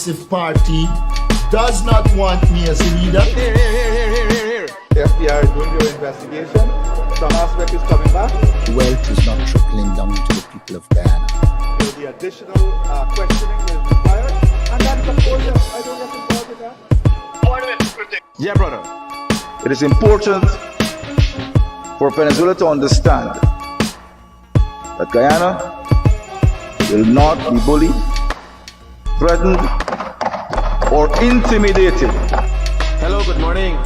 Progressive Party does not want me as a leader. The FBI is doing their investigation. Some aspect is coming back. Wealth is not trickling down to the people of Guyana. There will be additional questioning is required. And that is, of course, I don't get involved with that. Yeah, brother. It is important for Venezuela to understand that Guyana will not be bullied, threatened, or intimidated. Hello, good morning.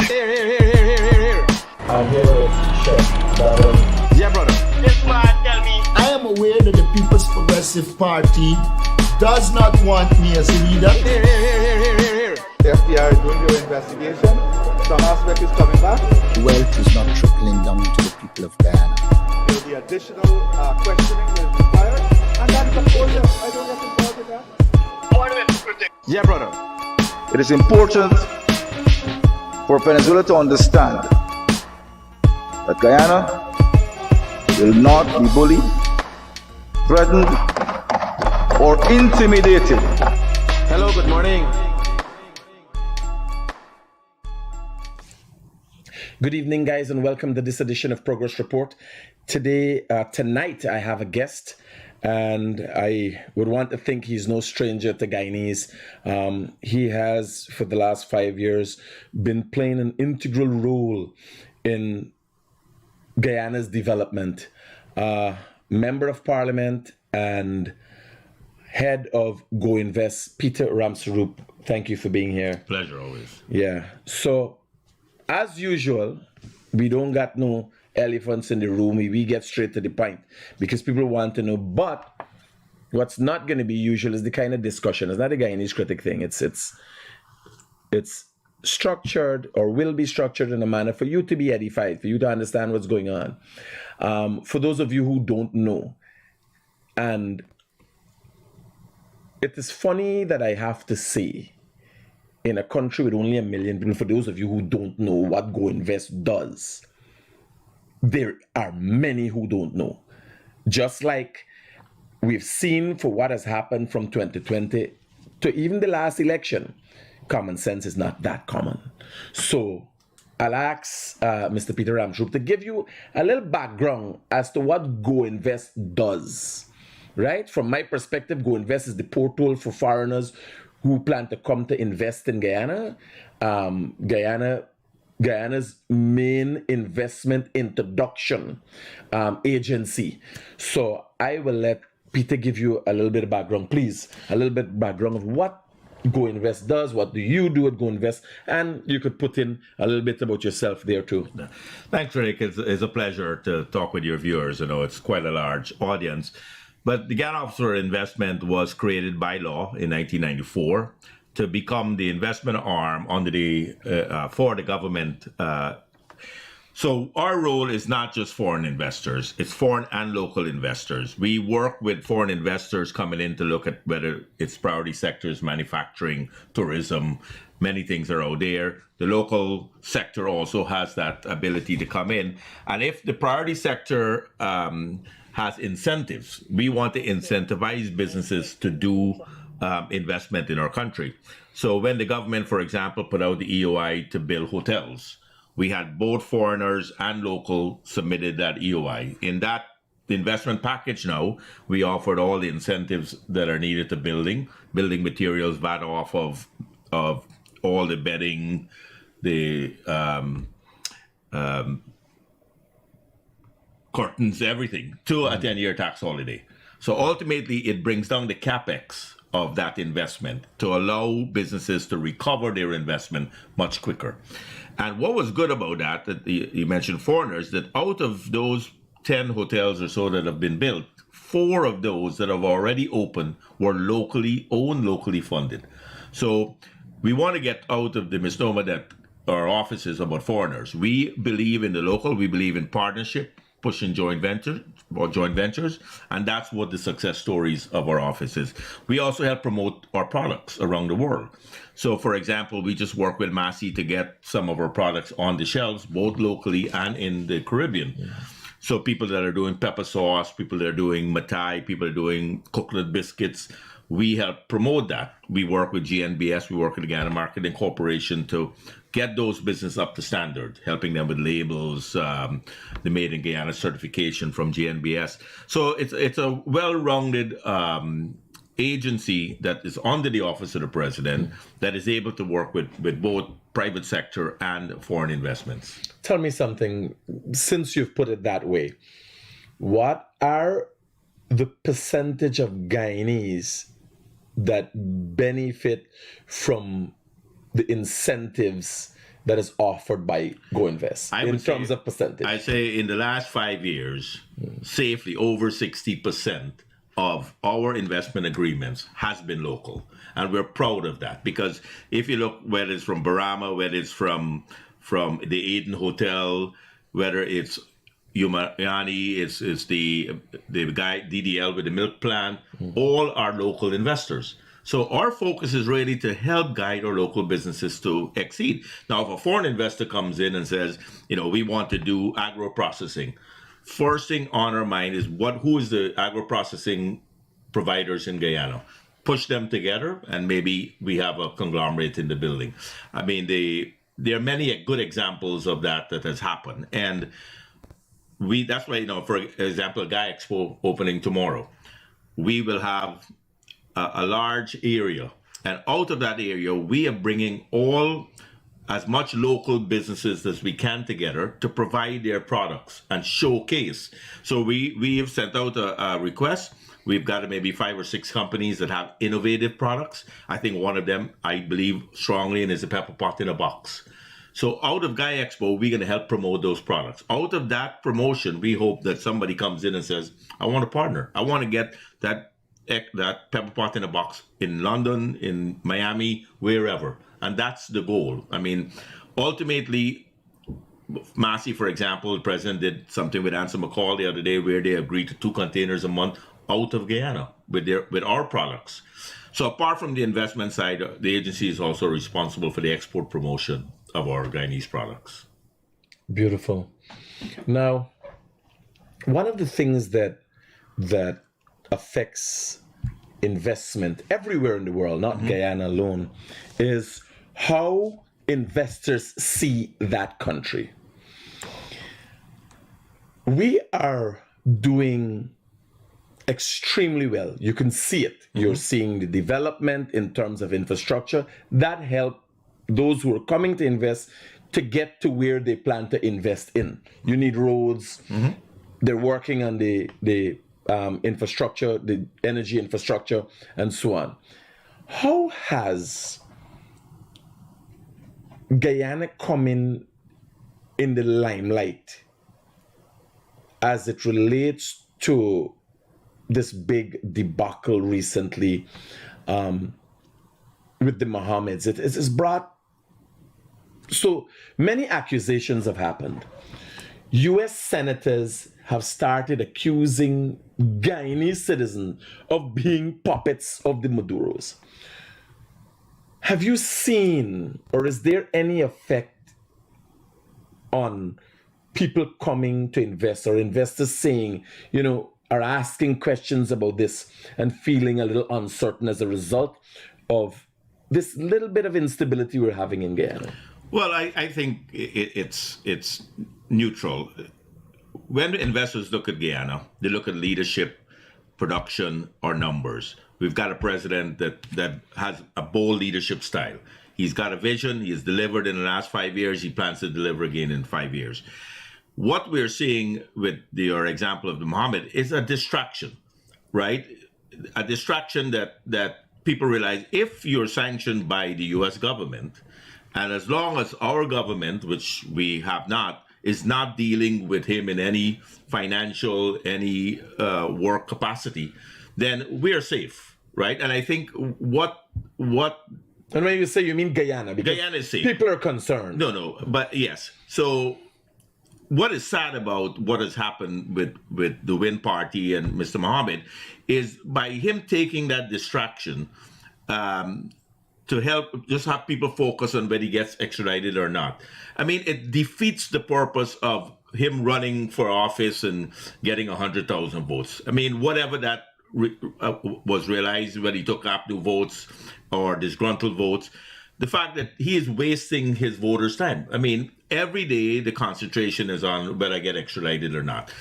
Here. I'm here to check. Yeah, brother. I am aware that the People's Progressive Party does not want me as a leader. Here. The FBI is doing their investigation. Some aspect is coming back. Wealth is not trickling down to the people of Guyana. There will be additional questioning is required. And that is, of course, I don't get involved with that. Yeah, brother. It is important for Venezuela to understand that Guyana will not be bullied, threatened, or intimidated. Hello, good morning. Good evening, guys, and welcome to this edition of Progress Report. Tonight, I have a guest, and I would want to think he's no stranger to Guyanese. He has, for the last 5 years, been playing an integral role in Guyana's development. Member of Parliament and head of Go Invest, Peter Ramsaroop. Thank you for being here. Pleasure always. Yeah. So, as usual, we don't got no elephants in the room. We get straight to the point because people want to know. But what's not going to be usual is the kind of discussion. It's not a Guyanese critic thing. It's structured or will be structured in a manner for you to be edified, for you to understand what's going on. For those of you who don't know, and it is funny that I have to say, in a country with only 1 million people, for those of you who don't know what Go Invest does, there are many who don't know. Just like we've seen for what has happened from 2020 to even the last election, common sense is not that common. So I'll ask Mr. Peter Ramsaroop to give you a little background as to what Go Invest does. Right? From my perspective, Go Invest is the portal for foreigners who plan to come to invest in Guyana. Guyana's main investment introduction agency. So I will let Peter give you a little bit of background, please. A little bit of background of what Go Invest does, what do you do at Go Invest, and you could put in a little bit about yourself there too. Thanks, Rick. It's a pleasure to talk with your viewers. You know, it's quite a large audience. But the Guyana Office for Investment was created by law in 1994 to become the investment arm under for the government. So our role is not just foreign investors, it's foreign and local investors. We work with foreign investors coming in to look at whether it's priority sectors, manufacturing, tourism, many things are out there. The local sector also has that ability to come in. And if the priority sector has incentives, we want to incentivize businesses to do investment in our country. So when the government, for example, put out the EOI to build hotels, we had both foreigners and local submitted that EOI. In that investment package now, we offered all the incentives that are needed to building materials, VAT off of all the bedding, the curtains, everything, to a 10-year tax holiday. So ultimately, it brings down the capex of that investment to allow businesses to recover their investment much quicker. And what was good about that you mentioned foreigners, that out of those 10 hotels or so that have been built, 4 of those that have already opened were locally owned, locally funded. So we want to get out of the misnomer that our office is about foreigners. We believe in the local, we believe in partnership pushing joint ventures, and that's what the success stories of our office is. We also help promote our products around the world. So, for example, we just work with Massey to get some of our products on the shelves, both locally and in the Caribbean. Yeah. So people that are doing pepper sauce, people that are doing matai, people that are doing coconut biscuits, we help promote that. We work with GNBS, we work with the Guyana Marketing Corporation to get those business up to standard, helping them with labels, the Made in Guyana certification from GNBS. So it's a well-rounded agency that is under the office of the president that is able to work with both private sector and foreign investments. Tell me something, since you've put it that way, what are the percentage of Guyanese that benefit from the incentives that is offered by Go Invest in terms of percentage? I say in the last 5 years, safely over 60% of our investment agreements has been local. And we're proud of that, because if you look, whether it's from Barama, whether it's from the Aden Hotel, whether it's Yumayani, it's the guy DDL with the milk plant, all are local investors. So our focus is really to help guide our local businesses to exceed. Now, if a foreign investor comes in and says, we want to do agro-processing, first thing on our mind is who is the agro-processing providers in Guyana? Push them together, and maybe we have a conglomerate in the building. I mean, there are many good examples of that has happened. And that's why, for example, Guy Expo opening tomorrow, we will have a large area, and out of that area, we are bringing as much local businesses as we can together to provide their products and showcase. So we have sent out a request. We've got maybe 5 or 6 companies that have innovative products. I think one of them, I believe strongly in, is a pepper pot in a box. So out of Guy Expo, we're going to help promote those products. Out of that promotion, we hope that somebody comes in and says, I want to partner. I want to get that pepper pot in a box in London, in Miami, wherever. And that's the goal. I mean, ultimately, Massey, for example, the president did something with Anson McCall the other day where they agreed to 2 containers a month out of Guyana with our products. So apart from the investment side, the agency is also responsible for the export promotion of our Guyanese products. Beautiful. Now, one of the things that affects investment everywhere in the world, not Guyana alone, is how investors see that country. We are doing extremely well. You can see it. You're seeing the development in terms of infrastructure that help those who are coming to invest to get to where they plan to invest in. You need roads. They're working on the infrastructure, the energy infrastructure, and so on. How has Guyana come in the limelight as it relates to this big debacle recently with the Mohammeds? It's brought so many accusations have happened. U.S. senators have started accusing Guyanese citizens of being puppets of the Maduros. Have you seen, or is there any effect on people coming to invest, or investors saying, are asking questions about this and feeling a little uncertain as a result of this little bit of instability we're having in Guyana? Well, I think it's neutral. When investors look at Guyana, they look at leadership, production, or numbers. We've got a president that has a bold leadership style. He's got a vision. He has delivered in the last 5 years. He plans to deliver again in 5 years. What we're seeing with your example of the Mohammed is a distraction, right? A distraction that people realize if you're sanctioned by the U.S. government, and as long as our government, which we have not, is not dealing with him in any financial, any work capacity, then we're safe, right? And I think what and when you say, you mean Guyana, because Guyana is safe. People are concerned. No, but yes. So what is sad about what has happened with the Win Party and Mr. Mohammed is by him taking that distraction to help just have people focus on whether he gets extradited or not. I mean, it defeats the purpose of him running for office and getting 100,000 votes. I mean, whatever that was realized, whether he took APNU votes or disgruntled votes, the fact that he is wasting his voters' time. I mean, every day the concentration is on whether I get extradited or not.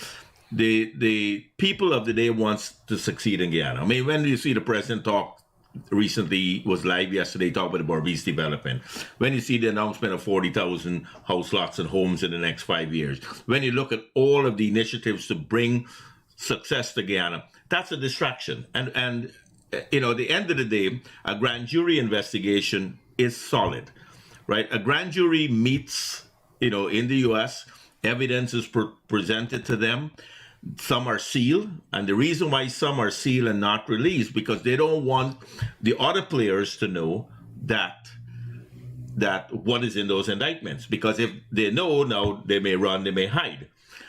The people of the day wants to succeed in Guyana. I mean, when you see the president talk recently, was live yesterday, talking about the Barbies development, when you see the announcement of 40,000 house lots and homes in the next 5 years, when you look at all of the initiatives to bring success to Guyana, that's a distraction. And you know, at the end of the day, a grand jury investigation is solid, right? A grand jury meets, you know, in the U.S., evidence is presented to them. Some are sealed, and the reason why some are sealed and not released because they don't want the other players to know that what is in those indictments. Because if they know now, they may run, they may hide.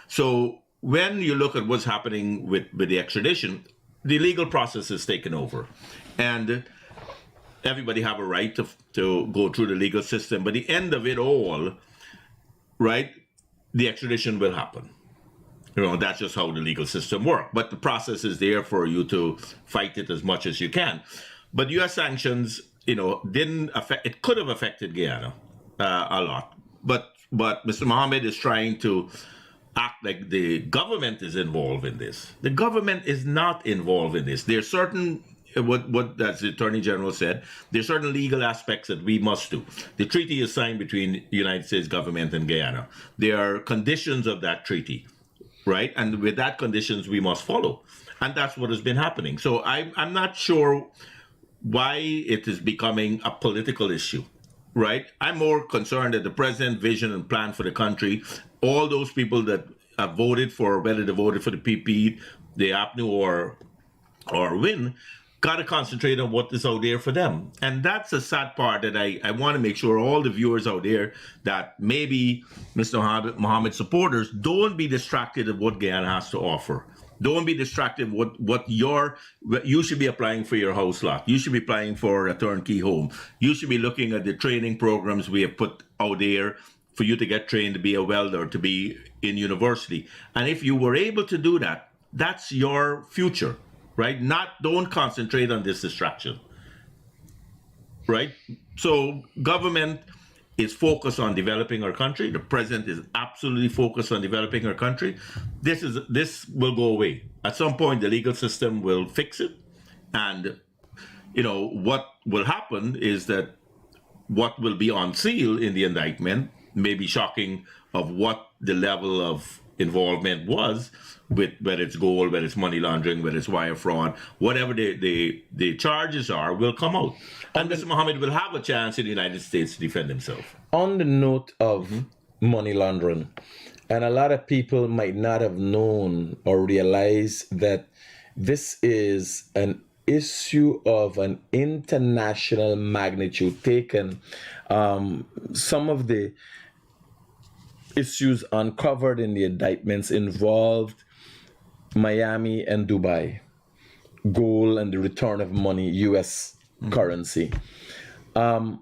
So when you look at what's happening with the extradition, the legal process is taken over, and everybody have a right to go through the legal system. But the end of it all, right, the extradition will happen. You know, that's just how the legal system works. But the process is there for you to fight it as much as you can. But U.S. sanctions, you know, didn't affect, it could have affected Guyana a lot. But Mr. Mohammed is trying to act like the government is involved in this. The government is not involved in this. There are certain, what as the Attorney General said, there are certain legal aspects that we must do. The treaty is signed between the United States government and Guyana. There are conditions of that treaty, right? And with that conditions, we must follow. And that's what has been happening. So I'm not sure why it is becoming a political issue, right? I'm more concerned that the president vision and plan for the country, all those people that have voted for, whether they voted for the PP, the APNU or WIN, got to concentrate on what is out there for them. And that's a sad part that I want to make sure all the viewers out there that maybe Mr. Mohammed supporters don't be distracted of what Guyana has to offer. Don't be distracted what you should be applying for your house lot. You should be applying for a turnkey home. You should be looking at the training programs we have put out there for you to get trained to be a welder, to be in university. And if you were able to do that, that's your future, right? Don't concentrate on this distraction, right? So government is focused on developing our country. The president is absolutely focused on developing our country. This will go away. At some point, the legal system will fix it. And, you know, what will happen is that what will be on seal in the indictment may be shocking of what the level of involvement was with whether it's gold, whether it's money laundering, whether it's wire fraud, whatever the charges are will come out. And Mr. Mohammed will have a chance in the United States to defend himself. On the note of money laundering, and a lot of people might not have known or realized that this is an issue of an international magnitude taken. Some of the issues uncovered in the indictments involved Miami and Dubai, gold and the return of money, U.S. currency. Have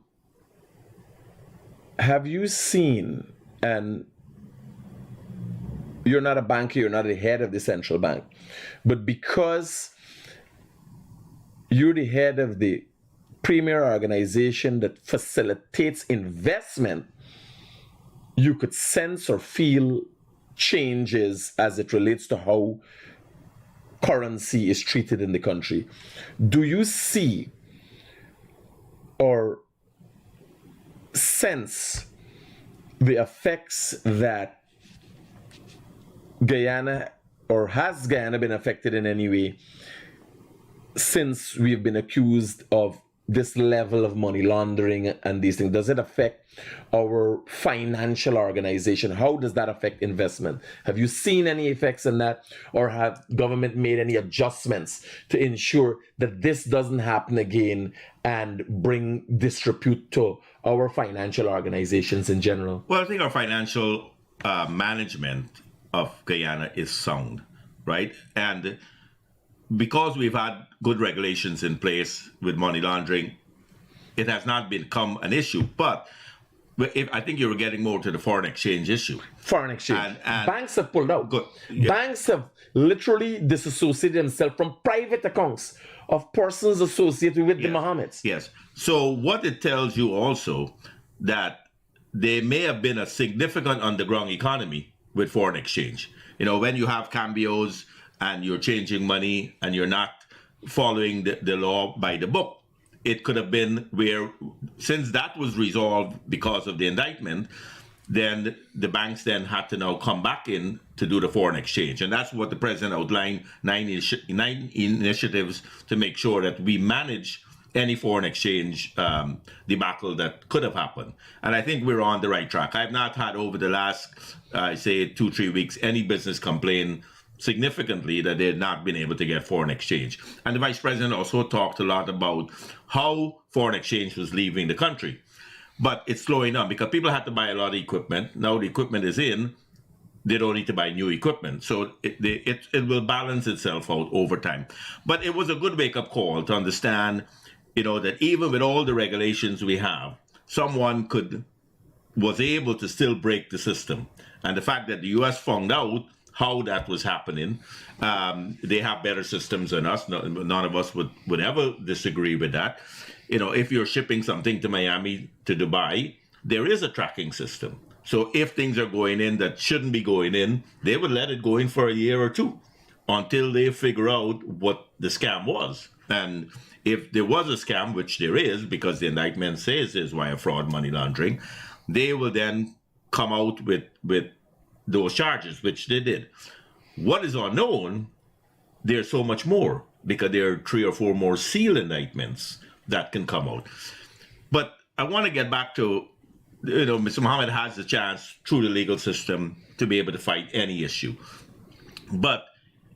you seen, and you're not a banker, you're not the head of the central bank, but because you're the head of the premier organization that facilitates investment, you could sense or feel changes as it relates to how currency is treated in the country. Do you see or sense the effects that Guyana, or has Guyana been affected in any way since we've been accused of this level of money laundering and these things? Does it affect our financial organization? How does that affect investment? Have you seen any effects in that, or have government made any adjustments to ensure that this doesn't happen again and bring disrepute to our financial organizations in general? Well, I think our financial management of Guyana is sound, right? And because we've had good regulations in place with money laundering, it has not become an issue. But I think you were getting more to the foreign exchange issue. Foreign exchange. And banks have pulled out. Good. Yeah. Banks have literally disassociated themselves from private accounts of persons associated with the Mohammeds. Yes. So what it tells you also that there may have been a significant underground economy with foreign exchange. You know, when you have cambios and you're changing money and you're not following the law by the book, it could have been where, since that was resolved because of the indictment, then the banks then had to now come back in to do the foreign exchange. And that's what the president outlined, nine initiatives to make sure that we manage any foreign exchange debacle that could have happened. And I think we're on the right track. I've not had over the last, say, 2-3 weeks, any business complain significantly that they had not been able to get foreign exchange. And the vice president also talked a lot about how foreign exchange was leaving the country. But it's slowing down because people had to buy a lot of equipment. Now the equipment is in, they don't need to buy new equipment. So it will balance itself out over time. But it was a good wake-up call to understand, you know, that even with all the regulations we have, someone was able to still break the system. And the fact that the U.S. found out how that was happening, they have better systems than us. None of us would ever disagree with that. You know, if you're shipping something to Miami, to Dubai, there is a tracking system. So if things are going in that shouldn't be going in, they would let it go in for a year or two until they figure out what the scam was. And if there was a scam, which there is, because the indictment says there's wire fraud, money laundering, they will then come out with those charges, which they did. What is unknown, there's so much more, because there are 3 or 4 more sealed indictments that can come out. But I want to get back to, you know, Mr. Mohammed has the chance through the legal system to be able to fight any issue. But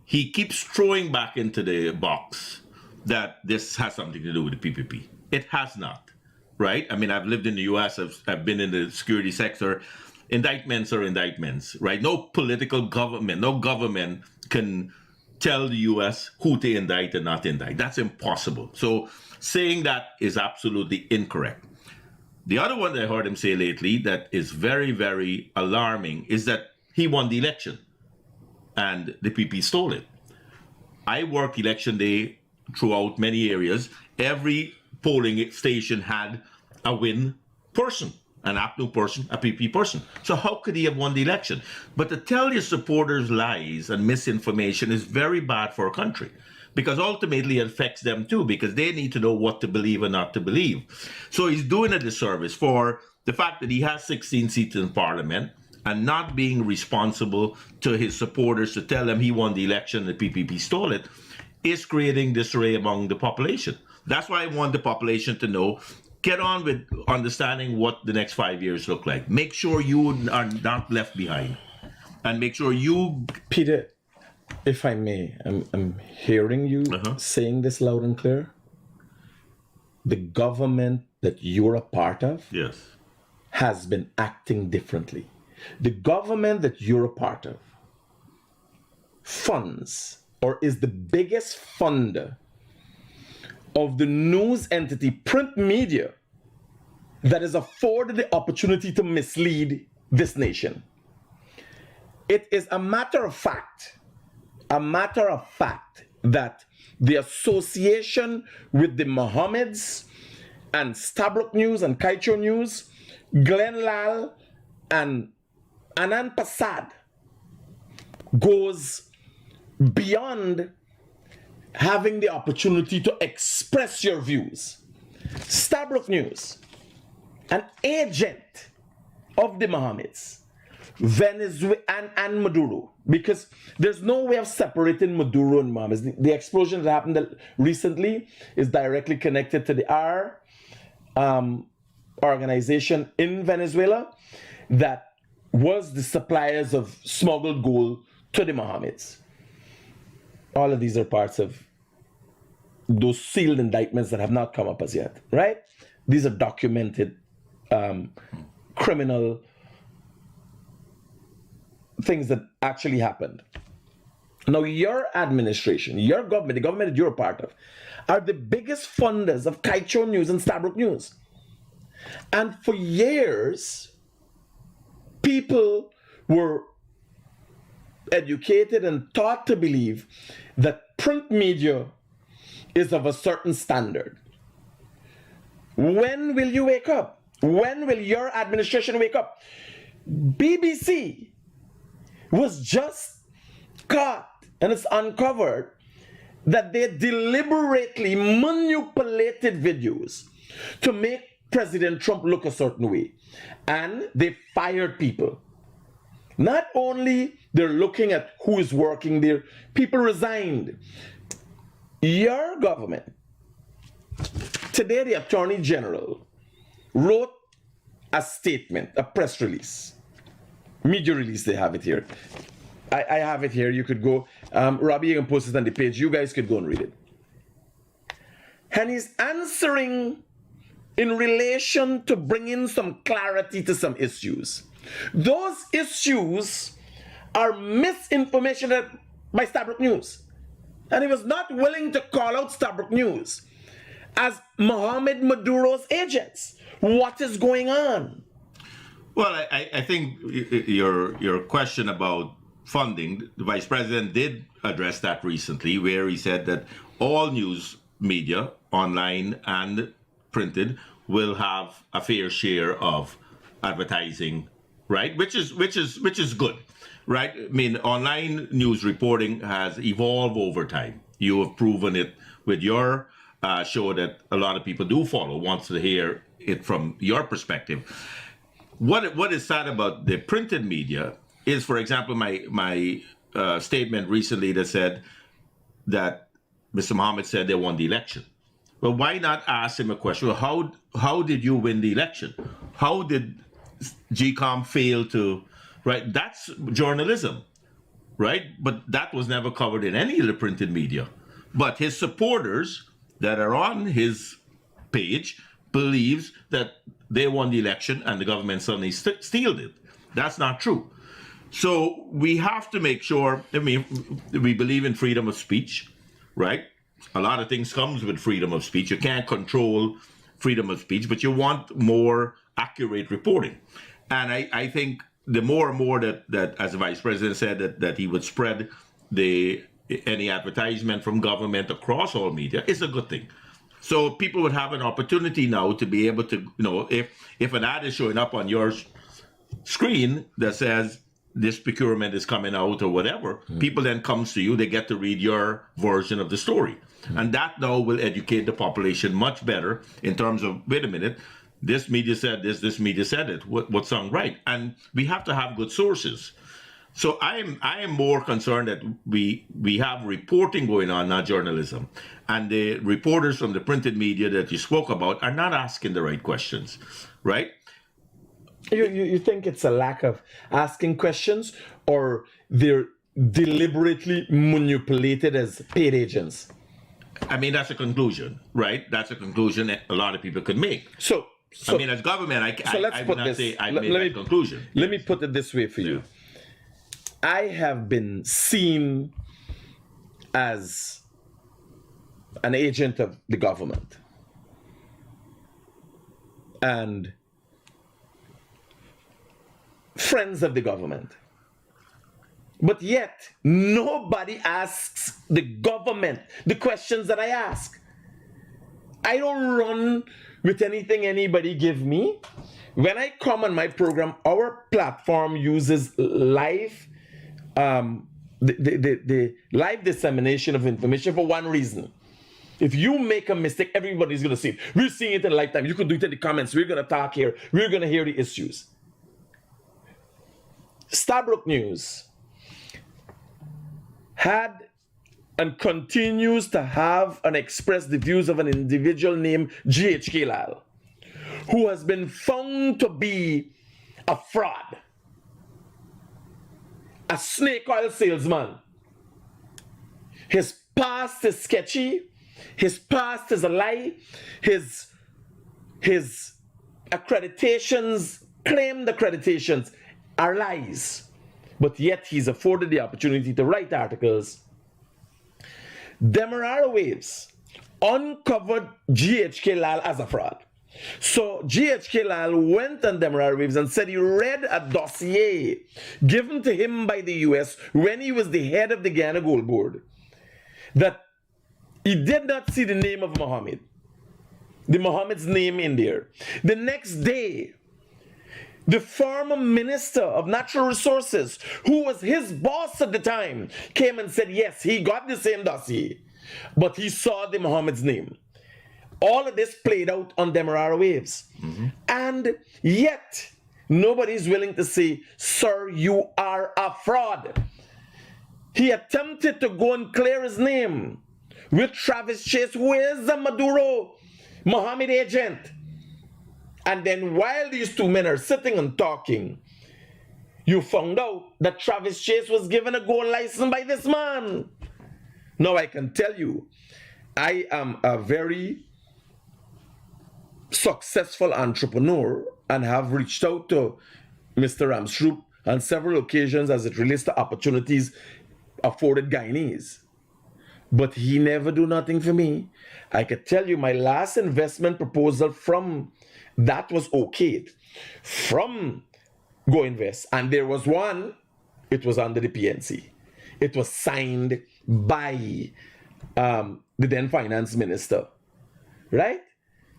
he keeps throwing back into the box that this has something to do with the PPP. It has not, right? I mean, I've lived in the U.S., I've been in the security sector. Indictments are indictments, right? No political government, no government can tell the U.S. who to indict and not indict. That's impossible. So saying that is absolutely incorrect. The other one that I heard him say lately that is very, very alarming is that he won the election and the PP stole it. I worked election day throughout many areas. Every polling station had a win person, an APNU person, a PP person. So how could he have won the election? But to tell your supporters lies and misinformation is very bad for a country, because ultimately it affects them too, because they need to know what to believe and not to believe. So he's doing a disservice for the fact that he has 16 seats in parliament and not being responsible to his supporters to tell them he won the election, the PPP stole it, is creating disarray among the population. That's why I want the population to know, get on with understanding what the next 5 years look like. Make sure you are not left behind. And make sure you... Peter, if I may, I'm hearing you saying this loud and clear. The government that you're a part of has been acting differently. The government that you're a part of funds, or is the biggest funder of the news entity, print media, that is afforded the opportunity to mislead this nation. It is a matter of fact that the association with the Mohammeds and Stabrook News and Kaicho News, Glenn Lal and Anand Pasad goes beyond having the opportunity to express your views. Stabrook News, an agent of the Mohammeds, Venezuela and Maduro, because there's no way of separating Maduro and Mohammeds. The explosion that happened recently is directly connected to the R organization in Venezuela that was the suppliers of smuggled gold to the Mohammeds. All of these are parts of those sealed indictments that have not come up as yet, right? These are documented criminal things that actually happened. Now, your administration, your government, the government that you're a part of, are the biggest funders of Kiteshow News and Stabrook News. And for years, people were educated and taught to believe that print media is of a certain standard. When will you wake up? When will your administration wake up? BBC was just caught and it's uncovered that they deliberately manipulated videos to make President Trump look a certain way. And they fired people. Not only they're looking at who is working there, people resigned. Your government, today the Attorney General wrote a statement, a press release, media release, they have it here. I have it here, you could go, Robbie, you can post it on the page, you guys could go and read it. And he's answering in relation to bringing some clarity to some issues. Those issues are misinformation by Stabrook News. And he was not willing to call out Stabrook News as Mohamed Maduro's agents. What is going on? Well, I think your question about funding, the Vice President did address that recently, where he said that all news media, online and printed, will have a fair share of advertising, right? Which is good, right? I mean, online news reporting has evolved over time. You have proven it with your show that a lot of people do follow, wants to hear it from your perspective. What is sad about the printed media is, for example, my statement recently that said that Mr. Mohammed said they won the election. Well, why not ask him a question? Well, how did you win the election? How did GCOM fail to, right? That's journalism, right? But that was never covered in any of the printed media. But his supporters that are on his page believes that they won the election and the government suddenly stealed it. That's not true. So we have to make sure, I mean, we believe in freedom of speech, right? A lot of things comes with freedom of speech. You can't control freedom of speech, but you want more accurate reporting. And I think the more and more that as the Vice President said, that he would spread any advertisement from government across all media is a good thing. So people would have an opportunity now to be able to, if an ad is showing up on your screen that says this procurement is coming out or whatever, people then comes to you, they get to read your version of the story. And that now will educate the population much better in terms of, wait a minute, this media said this media said it, what's on right? And we have to have good sources. So I am more concerned that we have reporting going on, not journalism. And the reporters from the printed media that you spoke about are not asking the right questions, right? You think it's a lack of asking questions, or they're deliberately manipulated as paid agents? I mean, that's a conclusion, right? That's a conclusion that a lot of people could make. So I mean, as government, I would not say I made that conclusion. Let me put it this way for you. I have been seen as an agent of the government. And friends of the government. But yet, nobody asks the government the questions that I ask. I don't run with anything anybody give me. When I come on my program, our platform uses live, the live dissemination of information for one reason. If you make a mistake, everybody's going to see it. We're seeing it in lifetime. You could do it in the comments. We're going to talk here. We're going to hear the issues. Stabrook News had and continues to have and express the views of an individual named G.H.K. Lal, who has been found to be a fraud, a snake oil salesman. His past is sketchy. His past is a lie. His accreditations, claimed accreditations, are lies. but yet he's afforded the opportunity to write articles. Demerara Waves uncovered GHK Lal as a fraud. So GHK Lal went on Demerara Waves and said he read a dossier given to him by the US when he was the head of the Guyana Gold Board, that he did not see the name of Mohammed, the Mohammed's name in there. The next day, the former Minister of Natural Resources, who was his boss at the time, came and said, yes, he got the same dossier, but he saw the Mohammed's name. All of this played out on Demerara Waves. And yet, nobody's willing to say, sir, you are a fraud. He attempted to go and clear his name with Travis Chase, who is the Maduro Mohammed agent. And then while these two men are sitting and talking, you found out that Travis Chase was given a gold license by this man. Now I can tell you, I am a very successful entrepreneur and have reached out to Mr. Ramsaroop on several occasions as it relates to opportunities afforded Guyanese. But he never do nothing for me. I could tell you my last investment proposal from that was okayed from Go Invest. And there was one, it was under the PNC. It was signed by the then finance minister, right?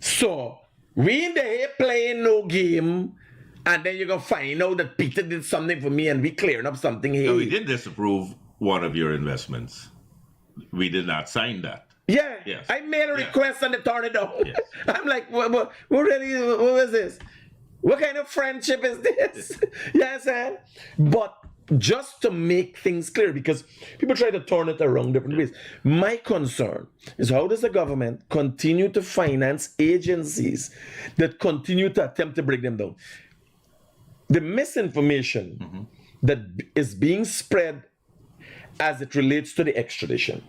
So we in there playing no game, and then you're gonna find out that Peter did something for me and we clearing up something here. No, we did disapprove one of your investments. We did not sign that. Yeah, yes. I made a request and they turned it down. Yes. I'm like, what is this? What kind of friendship is this? Yes, but just to make things clear, because people try to turn it around different ways. My concern is, how does the government continue to finance agencies that continue to attempt to bring them down? The misinformation that is being spread as it relates to the extradition.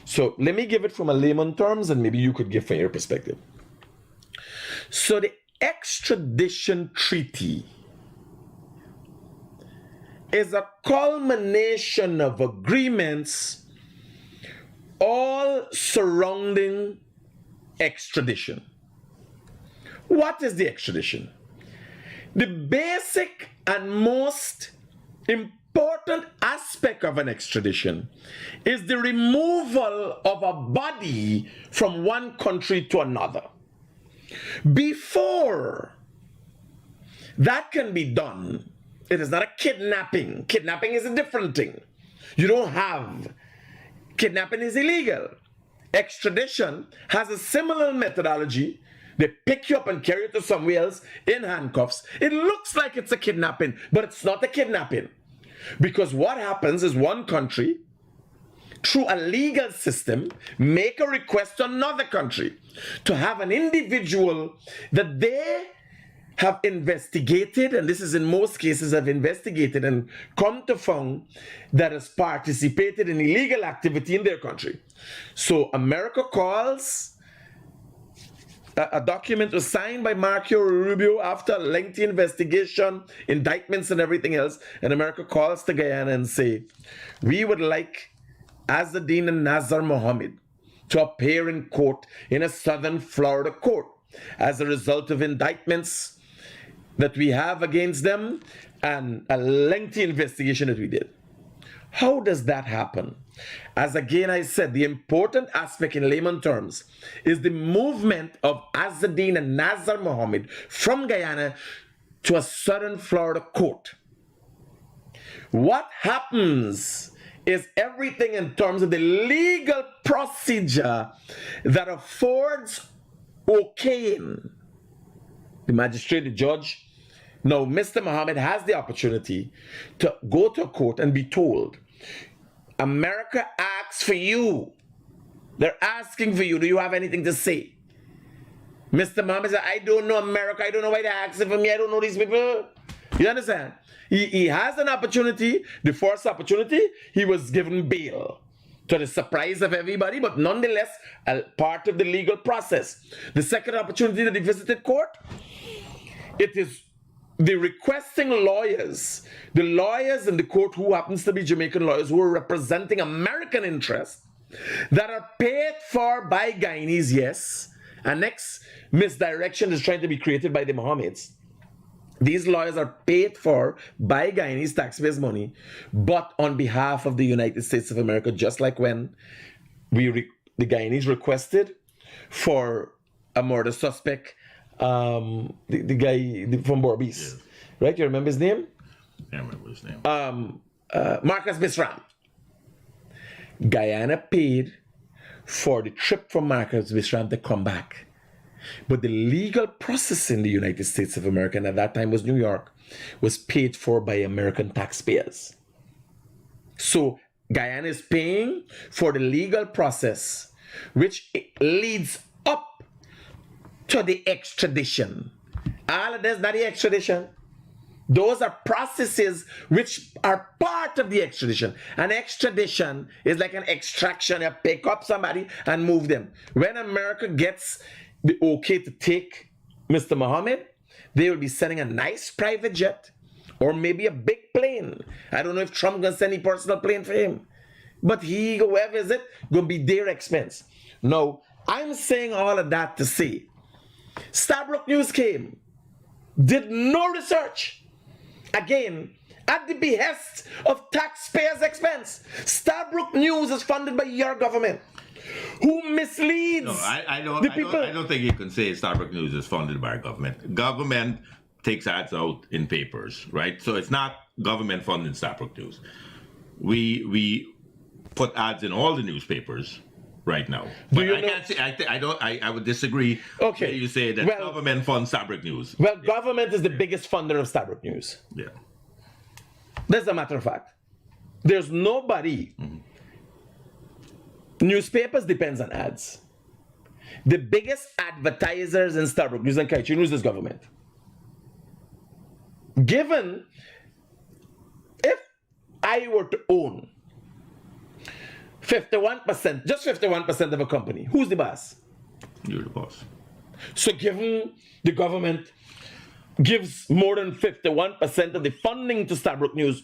So let me give it from a layman terms, and maybe you could give from your perspective. So the extradition treaty is a culmination of agreements all surrounding extradition. What is the extradition? The basic and most important aspect of an extradition is the removal of a body from one country to another. Before that can be done, it is not a kidnapping. Kidnapping is a different thing. You don't have. Kidnapping is illegal. Extradition has a similar methodology. They pick you up and carry you to somewhere else in handcuffs. It looks like it's a kidnapping, but it's not a kidnapping. Because what happens is one country, through a legal system, make a request to another country to have an individual that they have investigated, and this is in most cases have investigated and come to find that has participated in illegal activity in their country. So America calls, a document was signed by Marco Rubio after a lengthy investigation, indictments and everything else, and America calls to Guyana and say, we would like Azzedine and Nazar Mohammed to appear in court in a southern Florida court as a result of indictments that we have against them and a lengthy investigation that we did. How does that happen? As again I said, the important aspect in layman terms is the movement of Azzedine and Nazar Mohammed from Guyana to a southern Florida court. What happens is everything in terms of the legal procedure that affords okaying the magistrate, the judge. Now, Mr. Mohammed has the opportunity to go to a court and be told, America asks for you. They're asking for you. Do you have anything to say? Mr. Mohammed said, I don't know America. I don't know why they're asking for me. I don't know these people. You understand? He has an opportunity. The first opportunity, he was given bail, to the surprise of everybody, but nonetheless, a part of the legal process. The second opportunity that he visited court, it is the requesting lawyers, the lawyers in the court who happens to be Jamaican lawyers who are representing American interests that are paid for by Guyanese, yes. And next misdirection is trying to be created by the Mohammeds. These lawyers are paid for by Guyanese taxpayers' money, but on behalf of the United States of America, just like when the Guyanese requested for a murder suspect, the guy from Borbis, yes. Right? You remember his name? I remember his name. Marcus Bisram. Guyana paid for the trip from Marcus Bisram to come back. But the legal process in the United States of America, and at that time was New York, was paid for by American taxpayers. So Guyana is paying for the legal process, which leads up to the extradition. All of that's not the extradition. Those are processes which are part of the extradition. An extradition is like an extraction. You pick up somebody and move them. When America gets the okay to take Mr. Mohammed, they will be sending a nice private jet or maybe a big plane. I don't know if Trump gonna send a personal plane for him, but whoever is it, gonna be their expense. No, I'm saying all of that to say, Starbrook News came, did no research. Again, at the behest of taxpayers' expense. Starbrook News is funded by your government, who misleads the people. I don't think you can say Starbrook News is funded by our government. Government takes ads out in papers, right? So it's not government funding Starbrook News. We put ads in all the newspapers right now. But I can't say, I would disagree. Okay. When you say that government funds Starbrook News. Well, government is the biggest funder of Starbrook News. Yeah. That's a matter of fact. There's nobody. Newspapers depends on ads. The biggest advertisers in Starbrook News and Kaichi News is government. Given, if I were to own 51%, just 51% of a company, who's the boss? You're the boss. So given the government gives more than 51% of the funding to Starbrook News,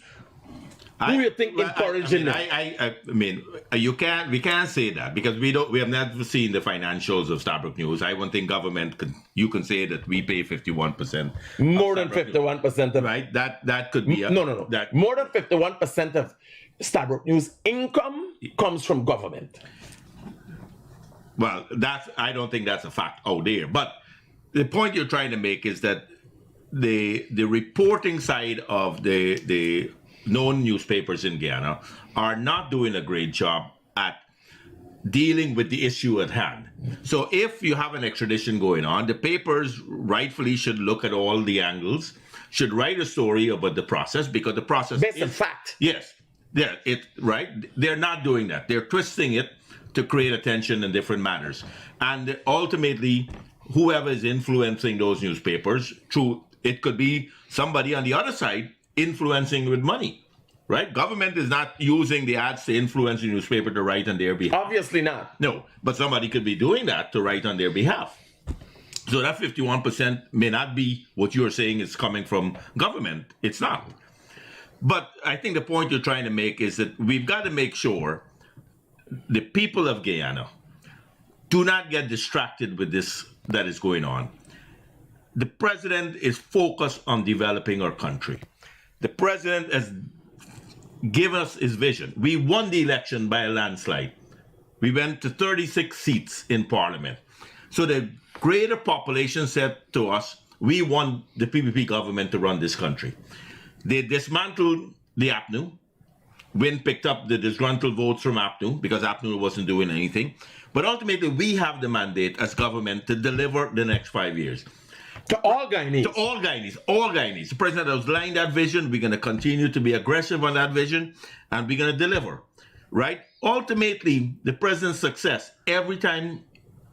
who do you think encouraging it? I mean, we can't say that because we have never seen the financials of Starbrook News. I won't think government you can say that we pay 51%. More than 51% of right. That could be no. That more than 51% of Starbrook News income comes from government. Well, I don't think that's a fact out there. But the point you're trying to make is that the reporting side of the known newspapers in Guyana are not doing a great job at dealing with the issue at hand. So if you have an extradition going on, the papers rightfully should look at all the angles, should write a story about the process, because the process based on fact. Yes. Yeah, right. They're not doing that. They're twisting it to create attention in different manners. And ultimately, whoever is influencing those newspapers, it could be somebody on the other side influencing with money, right? Government is not using the ads to influence the newspaper to write on their behalf. Obviously not. No, but somebody could be doing that to write on their behalf. So that 51% may not be what you're saying is coming from government. It's not. But I think the point you're trying to make is that we've got to make sure the people of Guyana do not get distracted with this that is going on. The president is focused on developing our country. The president has given us his vision. We won the election by a landslide. We went to 36 seats in parliament. So the greater population said to us, we want the PPP government to run this country. They dismantled the APNU. Win picked up the disgruntled votes from APNU because APNU wasn't doing anything. But ultimately, we have the mandate as government to deliver the next 5 years. To all Guyanese. To all Guyanese. All Guyanese. The president has outlined that vision. We're going to continue to be aggressive on that vision, and we're going to deliver. Right? Ultimately, the president's success every time,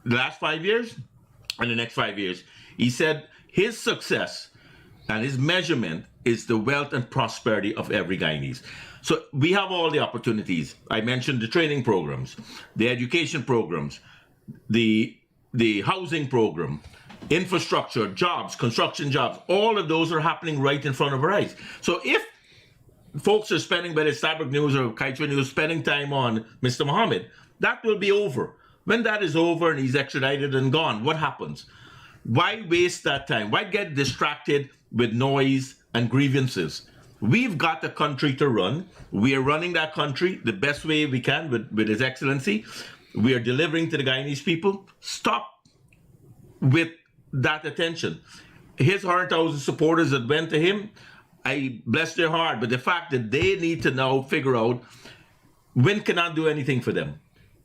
the last 5 years and the next 5 years, he said his success and his measurement is the wealth and prosperity of every Guyanese. So we have all the opportunities. I mentioned the training programs, the education programs, the housing program, infrastructure, jobs, construction jobs, all of those are happening right in front of our eyes. So if folks are spending, whether it's Cyber News or Kaitra News, spending time on Mr. Mohammed, that will be over. When that is over and he's extradited and gone, what happens? Why waste that time? Why get distracted with noise and grievances? We've got a country to run. We are running that country the best way we can with His Excellency. We are delivering to the Guyanese people. Stop with that attention. His 100,000 supporters that went to him, I bless their heart, but the fact that they need to now figure out Wynne cannot do anything for them.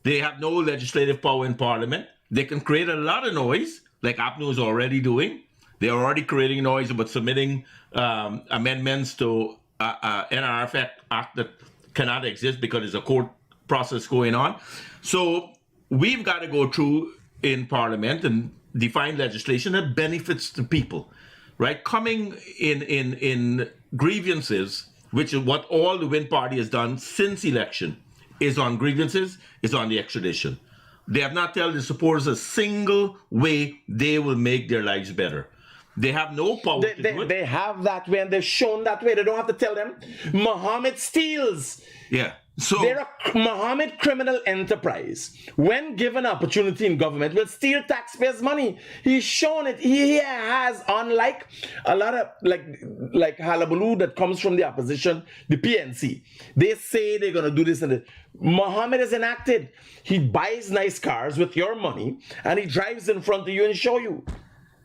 They have no legislative power in Parliament. They can create a lot of noise, like APNU is already doing. They're already creating noise about submitting amendments to NRF Act that cannot exist because there's a court process going on. So we've got to go through in Parliament and define legislation that benefits the people, right? Coming in grievances, which is what all the Wynne party has done since election, is on grievances, is on the extradition. They have not told the supporters a single way they will make their lives better. They have no power to do it. They have that way and they've shown that way. They don't have to tell them. Mohammed steals. Yeah. So they're a Mohammed criminal enterprise. When given opportunity in government, will steal taxpayers' money. He's shown it. He has, unlike a lot of like hullabaloo that comes from the opposition, the PNC. They say they're gonna do this and that. Mohammed is enacted. He buys nice cars with your money and he drives in front of you and show you.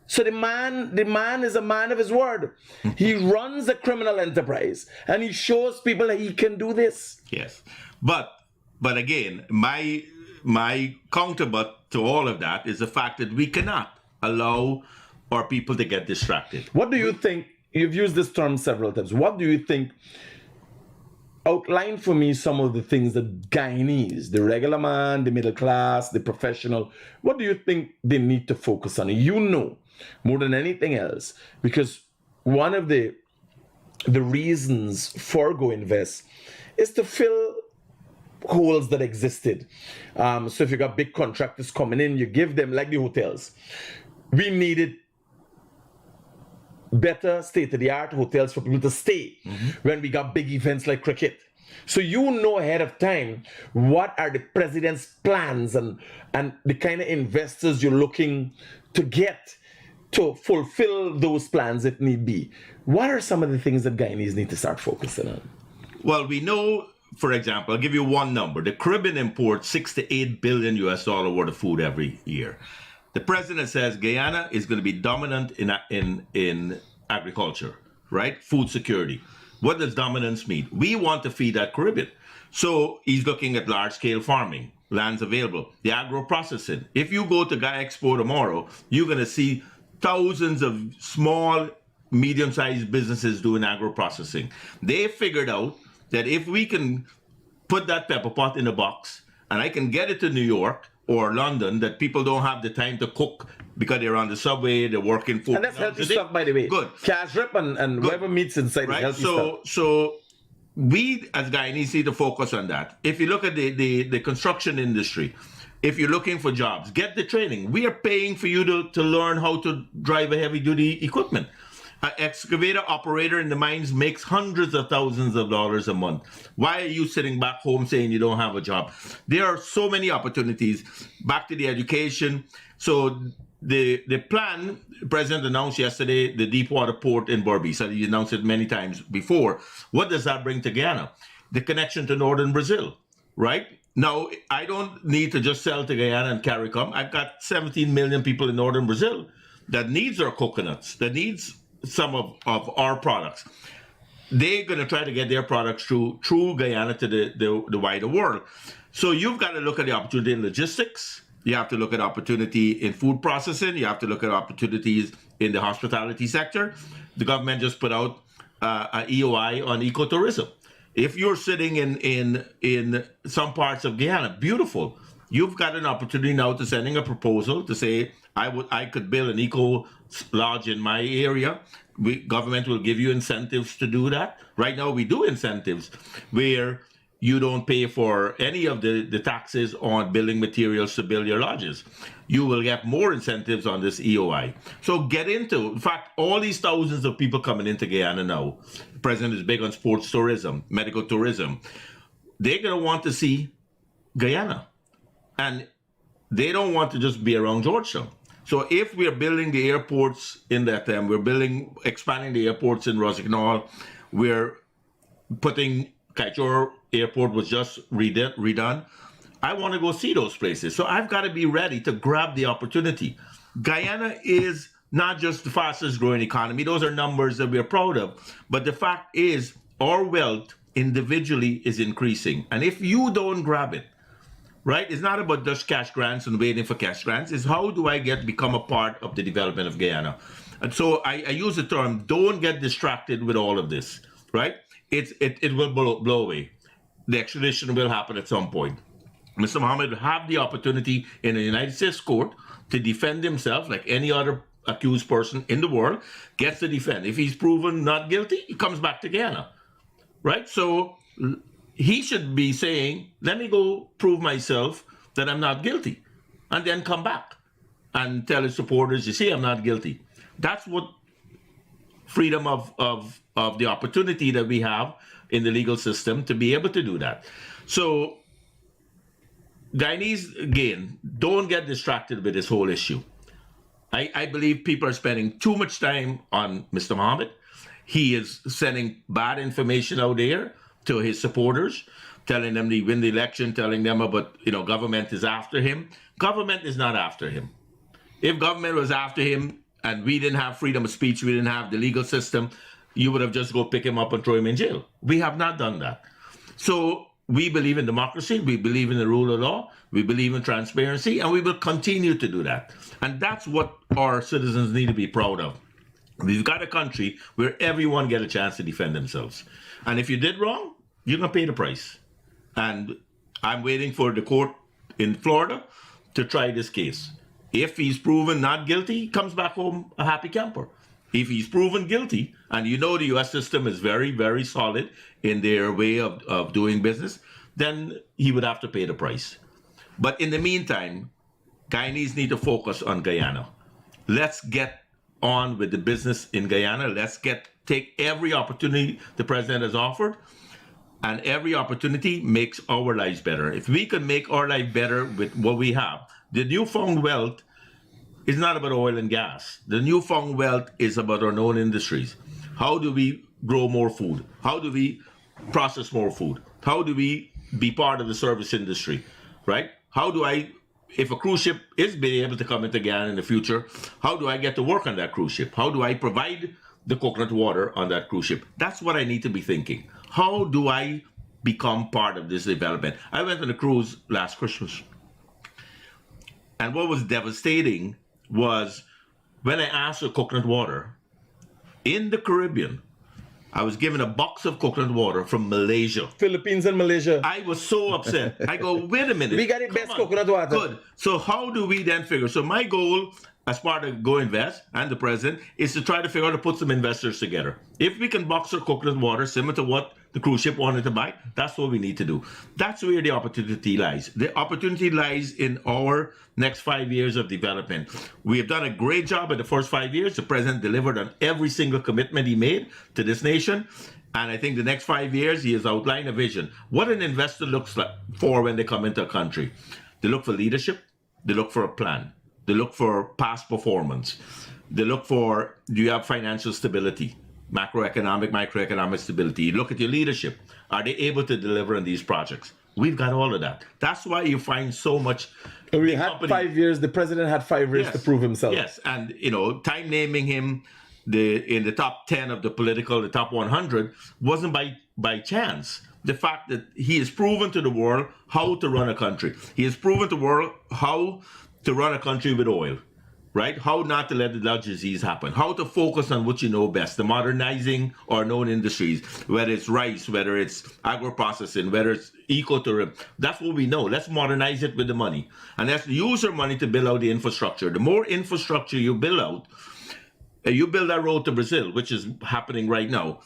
So the man is a man of his word. He runs a criminal enterprise and he shows people that he can do this. Yes, but again, my counterbutt to all of that is the fact that we cannot allow our people to get distracted. What do you think? You've used this term several times. What do you think? Outline for me some of the things that Guyanese, the regular man, the middle class, the professional, what do you think they need to focus on? You know, more than anything else, because one of the reasons for Go Invest is to fill holes that existed. So if you got big contractors coming in, you give them, like the hotels. We needed better state-of-the-art hotels for people to stay when we got big events like cricket. So you know ahead of time what are the president's plans and the kind of investors you're looking to get to fulfill those plans if need be. What are some of the things that Guyanese need to start focusing on? Well, we know, for example, I'll give you one number. The Caribbean imports $6 to $8 billion worth of food every year. The president says Guyana is going to be dominant in agriculture, right? Food security. What does dominance mean? We want to feed that Caribbean. So he's looking at large-scale farming, lands available, the agro-processing. If you go to Guy Expo tomorrow, you're going to see thousands of small, medium-sized businesses doing agro-processing. They figured out that if we can put that pepper pot in a box and I can get it to New York or London, that people don't have the time to cook because they're on the subway, they're working for. And that's healthy stuff, by the way. Good. Cash rip and whatever meats inside is healthy stuff. So we as Guyanese need to focus on that. If you look at the construction industry, if you're looking for jobs, get the training. We are paying for you to learn how to drive a heavy-duty equipment. An excavator operator in the mines makes hundreds of thousands of dollars a month. Why are you sitting back home saying you don't have a job? There are so many opportunities. Back to the education. So the plan, the president announced yesterday, the Deepwater Port in Berbice. So he announced it many times before. What does that bring to Guyana? The connection to northern Brazil, right? Now, I don't need to just sell to Guyana and CARICOM. I've got 17 million people in northern Brazil that needs our coconuts, that needs some of our products. They're going to try to get their products through Guyana to the wider world. So you've got to look at the opportunity in logistics. You have to look at opportunity in food processing. You have to look at opportunities in the hospitality sector. The government just put out an EOI on ecotourism. If you're sitting in some parts of Guyana, beautiful. You've got an opportunity now to sending a proposal to say, I could build an eco lodge in my area. Government will give you incentives to do that. Right now we do incentives where you don't pay for any of the taxes on building materials to build your lodges. You will get more incentives on this EOI. So get into, in fact, all these thousands of people coming into Guyana now. The president is big on sports tourism, medical tourism. They're going to want to see Guyana. And they don't want to just be around Georgetown. So if we're building the airports in that time, expanding the airports in Rossignol, we're putting Kaieteur Airport was just redone. I want to go see those places. So I've got to be ready to grab the opportunity. Guyana is not just the fastest growing economy. Those are numbers that we're proud of. But the fact is our wealth individually is increasing. And if you don't grab it, right, it's not about just cash grants and waiting for cash grants. It's how do I become a part of the development of Guyana? And so I use the term, don't get distracted with all of this, right? It will blow away. The extradition will happen at some point. Mr. Mohammed will have the opportunity in a United States court to defend himself like any other accused person in the world, gets to defend. If he's proven not guilty, he comes back to Guyana, right? So he should be saying, let me go prove myself that I'm not guilty, and then come back and tell his supporters, you see, I'm not guilty. That's what freedom of the opportunity that we have in the legal system to be able to do that. So Guyanese, again, don't get distracted with this whole issue. I believe people are spending too much time on Mr. Mohammed. He is sending bad information out there to his supporters, telling them he win the election, telling them about, government is after him. Government is not after him. If government was after him and we didn't have freedom of speech, we didn't have the legal system, you would have just go pick him up and throw him in jail. We have not done that. So we believe in democracy, we believe in the rule of law, we believe in transparency, and we will continue to do that. And that's what our citizens need to be proud of. We've got a country where everyone gets a chance to defend themselves. And if you did wrong, you're going to pay the price. And I'm waiting for the court in Florida to try this case. If he's proven not guilty, he comes back home a happy camper. If he's proven guilty, and the U.S. system is very, very solid in their way of doing business, then he would have to pay the price. But in the meantime, Guyanese need to focus on Guyana. Let's get on with the business in Guyana. Let's take every opportunity the president has offered, and every opportunity makes our lives better. If we can make our life better with what we have, the newfound wealth is not about oil and gas. The newfound wealth is about our known industries. How do we grow more food? How do we process more food? How do we be part of the service industry, right? How do I, if a cruise ship is being able to come into Guyana in the future, how do I get to work on that cruise ship? How do I provide the coconut water on that cruise ship? That's what I need to be thinking. How do I become part of this development? I went on a cruise last Christmas. And what was devastating was when I asked for coconut water in the Caribbean, I was given a box of coconut water from Malaysia. Philippines and Malaysia. I was so upset. I go, wait a minute. We got the best coconut water. Good. So how do we then figure? So my goal as part of Go Invest and the president is to try to figure out to put some investors together. If we can box our coconut water similar to what the cruise ship wanted to buy, that's what we need to do. That's where the opportunity lies. The opportunity lies in our next 5 years of development. We have done a great job in the first 5 years. The president delivered on every single commitment he made to this nation. And I think the next 5 years, he has outlined a vision. What an investor looks for when they come into a country. They look for leadership. They look for a plan. They look for past performance. They look for, do you have financial stability? Macroeconomic, microeconomic stability. You look at your leadership. Are they able to deliver on these projects? We've got all of that. That's why you find so much. We had 5 years. The president had 5 years to prove himself. Yes, and time naming him in the top 10 of the top 100 wasn't by chance. The fact that he has proven to the world how to run a country. He has proven to the world how to run a country with oil, right? How not to let the Dutch disease happen. How to focus on what you know best, the modernizing our known industries, whether it's rice, whether it's agro-processing, whether it's ecotourism. That's what we know. Let's modernize it with the money. And let's use our money to build out the infrastructure. The more infrastructure you build out, you build that road to Brazil, which is happening right now.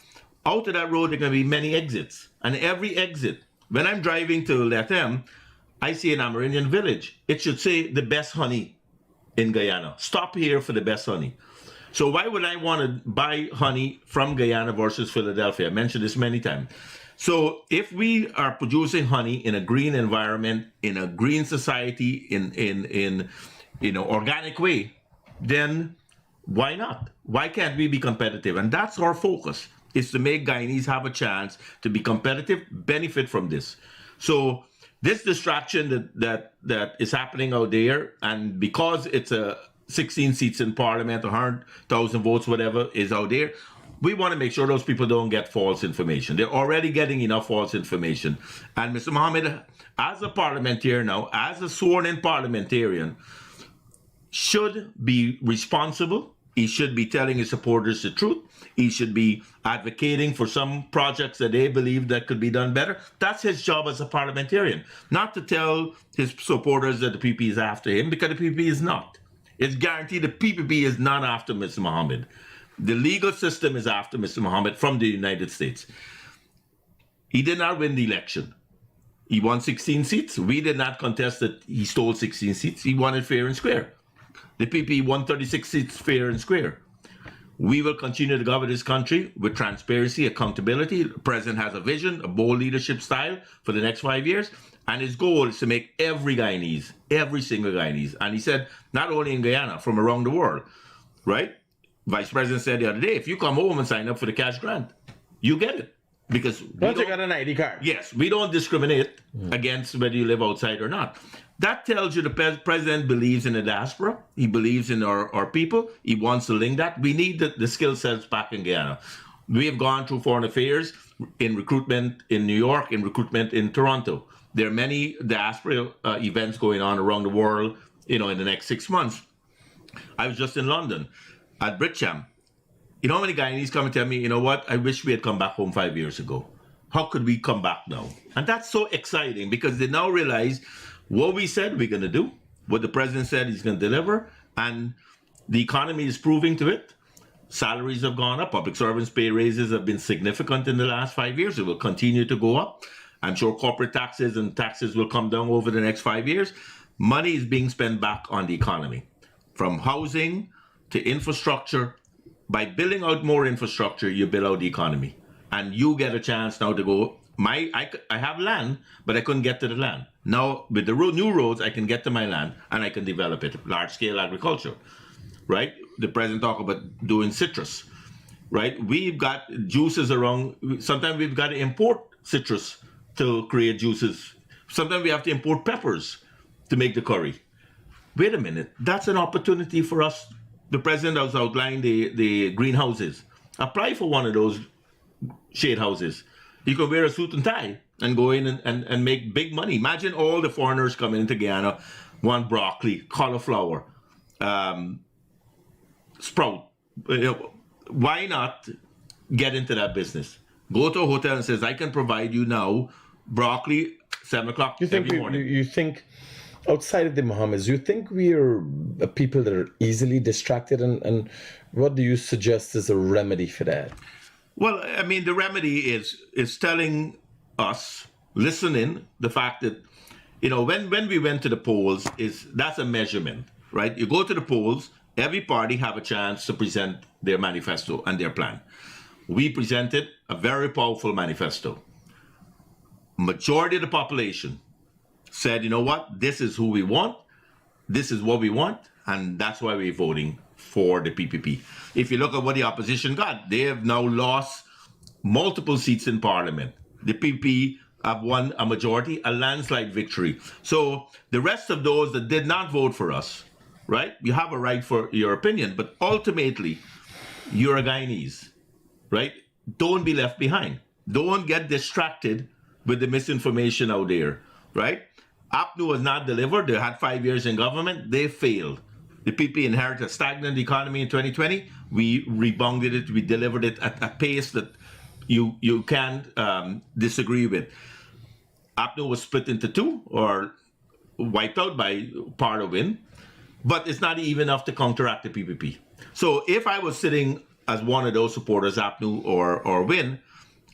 Out of that road, there are going to be many exits. And every exit When I'm driving to Lethem, I see an Amerindian village. It should say the best honey in Guyana. Stop here for the best honey. So why would I want to buy honey from Guyana versus Philadelphia? I mentioned this many times. So if we are producing honey in a green environment, in a green society, in organic way, then why not? Why can't we be competitive? And that's our focus, is to make Guyanese have a chance to be competitive, benefit from this. So this distraction that is happening out there, and because it's a 16 seats in parliament, 100,000 votes, whatever is out there, we want to make sure those people don't get false information. They're already getting enough false information. And Mr. Mohammed, as a parliamentarian now, as a sworn-in parliamentarian, should be responsible. He should be telling his supporters the truth. He should be advocating for some projects that they believe that could be done better. That's his job as a parliamentarian, not to tell his supporters that the PP is after him, because the PP is not. It's guaranteed the PPP is not after Mr. Mohammed. The legal system is after Mr. Mohammed from the United States. He did not win the election. He won 16 seats. We did not contest that he stole 16 seats. He won it fair and square. The PP won 36 seats fair and square. We will continue to govern this country with transparency, accountability. The president has a vision, a bold leadership style for the next 5 years. And his goal is to make every Guyanese, every single Guyanese. And he said, not only in Guyana, from around the world, right? Vice President said the other day, if you come home and sign up for the cash grant, you get it. Because once you got an ID card. Yes, we don't discriminate against whether you live outside or not. That tells you the president believes in the diaspora. He believes in our people. He wants to link that. We need the skill sets back in Guyana. We have gone through foreign affairs, in recruitment in New York, in recruitment in Toronto. There are many diaspora events going on around the world, in the next 6 months. I was just in London at Britcham. You know how many Guyanese come and tell me, you know what, I wish we had come back home 5 years ago. How could we come back now? And that's so exciting, because they now realize what we said we're going to do, what the president said he's going to deliver, and the economy is proving to it. Salaries have gone up. Public servants' pay raises have been significant in the last 5 years. It will continue to go up. I'm sure corporate taxes and taxes will come down over the next 5 years. Money is being spent back on the economy, from housing to infrastructure. By building out more infrastructure, you build out the economy. And you get a chance now to go, I have land, but I couldn't get to the land. Now, with the new roads, I can get to my land and I can develop it, large-scale agriculture, right? The president talked about doing citrus, right? We've got juices around. Sometimes we've got to import citrus to create juices. Sometimes we have to import peppers to make the curry. Wait a minute, that's an opportunity for us. The president has outlined the greenhouses. Apply for one of those shade houses. You can wear a suit and tie and go in and make big money. Imagine all the foreigners coming into Guyana, want broccoli, cauliflower, sprout. Why not get into that business? Go to a hotel and says, I can provide you now broccoli 7 o'clock every morning. You think, outside of the Mohammeds, you think we are people that are easily distracted? And what do you suggest is a remedy for that? Well, I mean, the remedy is telling us, listening, the fact that, when we went to the polls, that's a measurement, right? You go to the polls, every party have a chance to present their manifesto and their plan. We presented a very powerful manifesto. Majority of the population said, you know what, this is who we want, this is what we want, and that's why we're voting for the PPP. If you look at what the opposition got, they have now lost multiple seats in parliament. The PPP have won a majority, a landslide victory. So the rest of those that did not vote for us, right, you have a right for your opinion, but ultimately, you're a Guyanese, right? Don't be left behind. Don't get distracted with the misinformation out there, right? APNU was not delivered. They had 5 years in government. They failed. The PP inherited a stagnant economy in 2020. We rebounded it. We delivered it at a pace that you can't disagree with. APNU was split into two or wiped out by part of win, but it's not even enough to counteract the PPP. So if I was sitting as one of those supporters, APNU or WIN,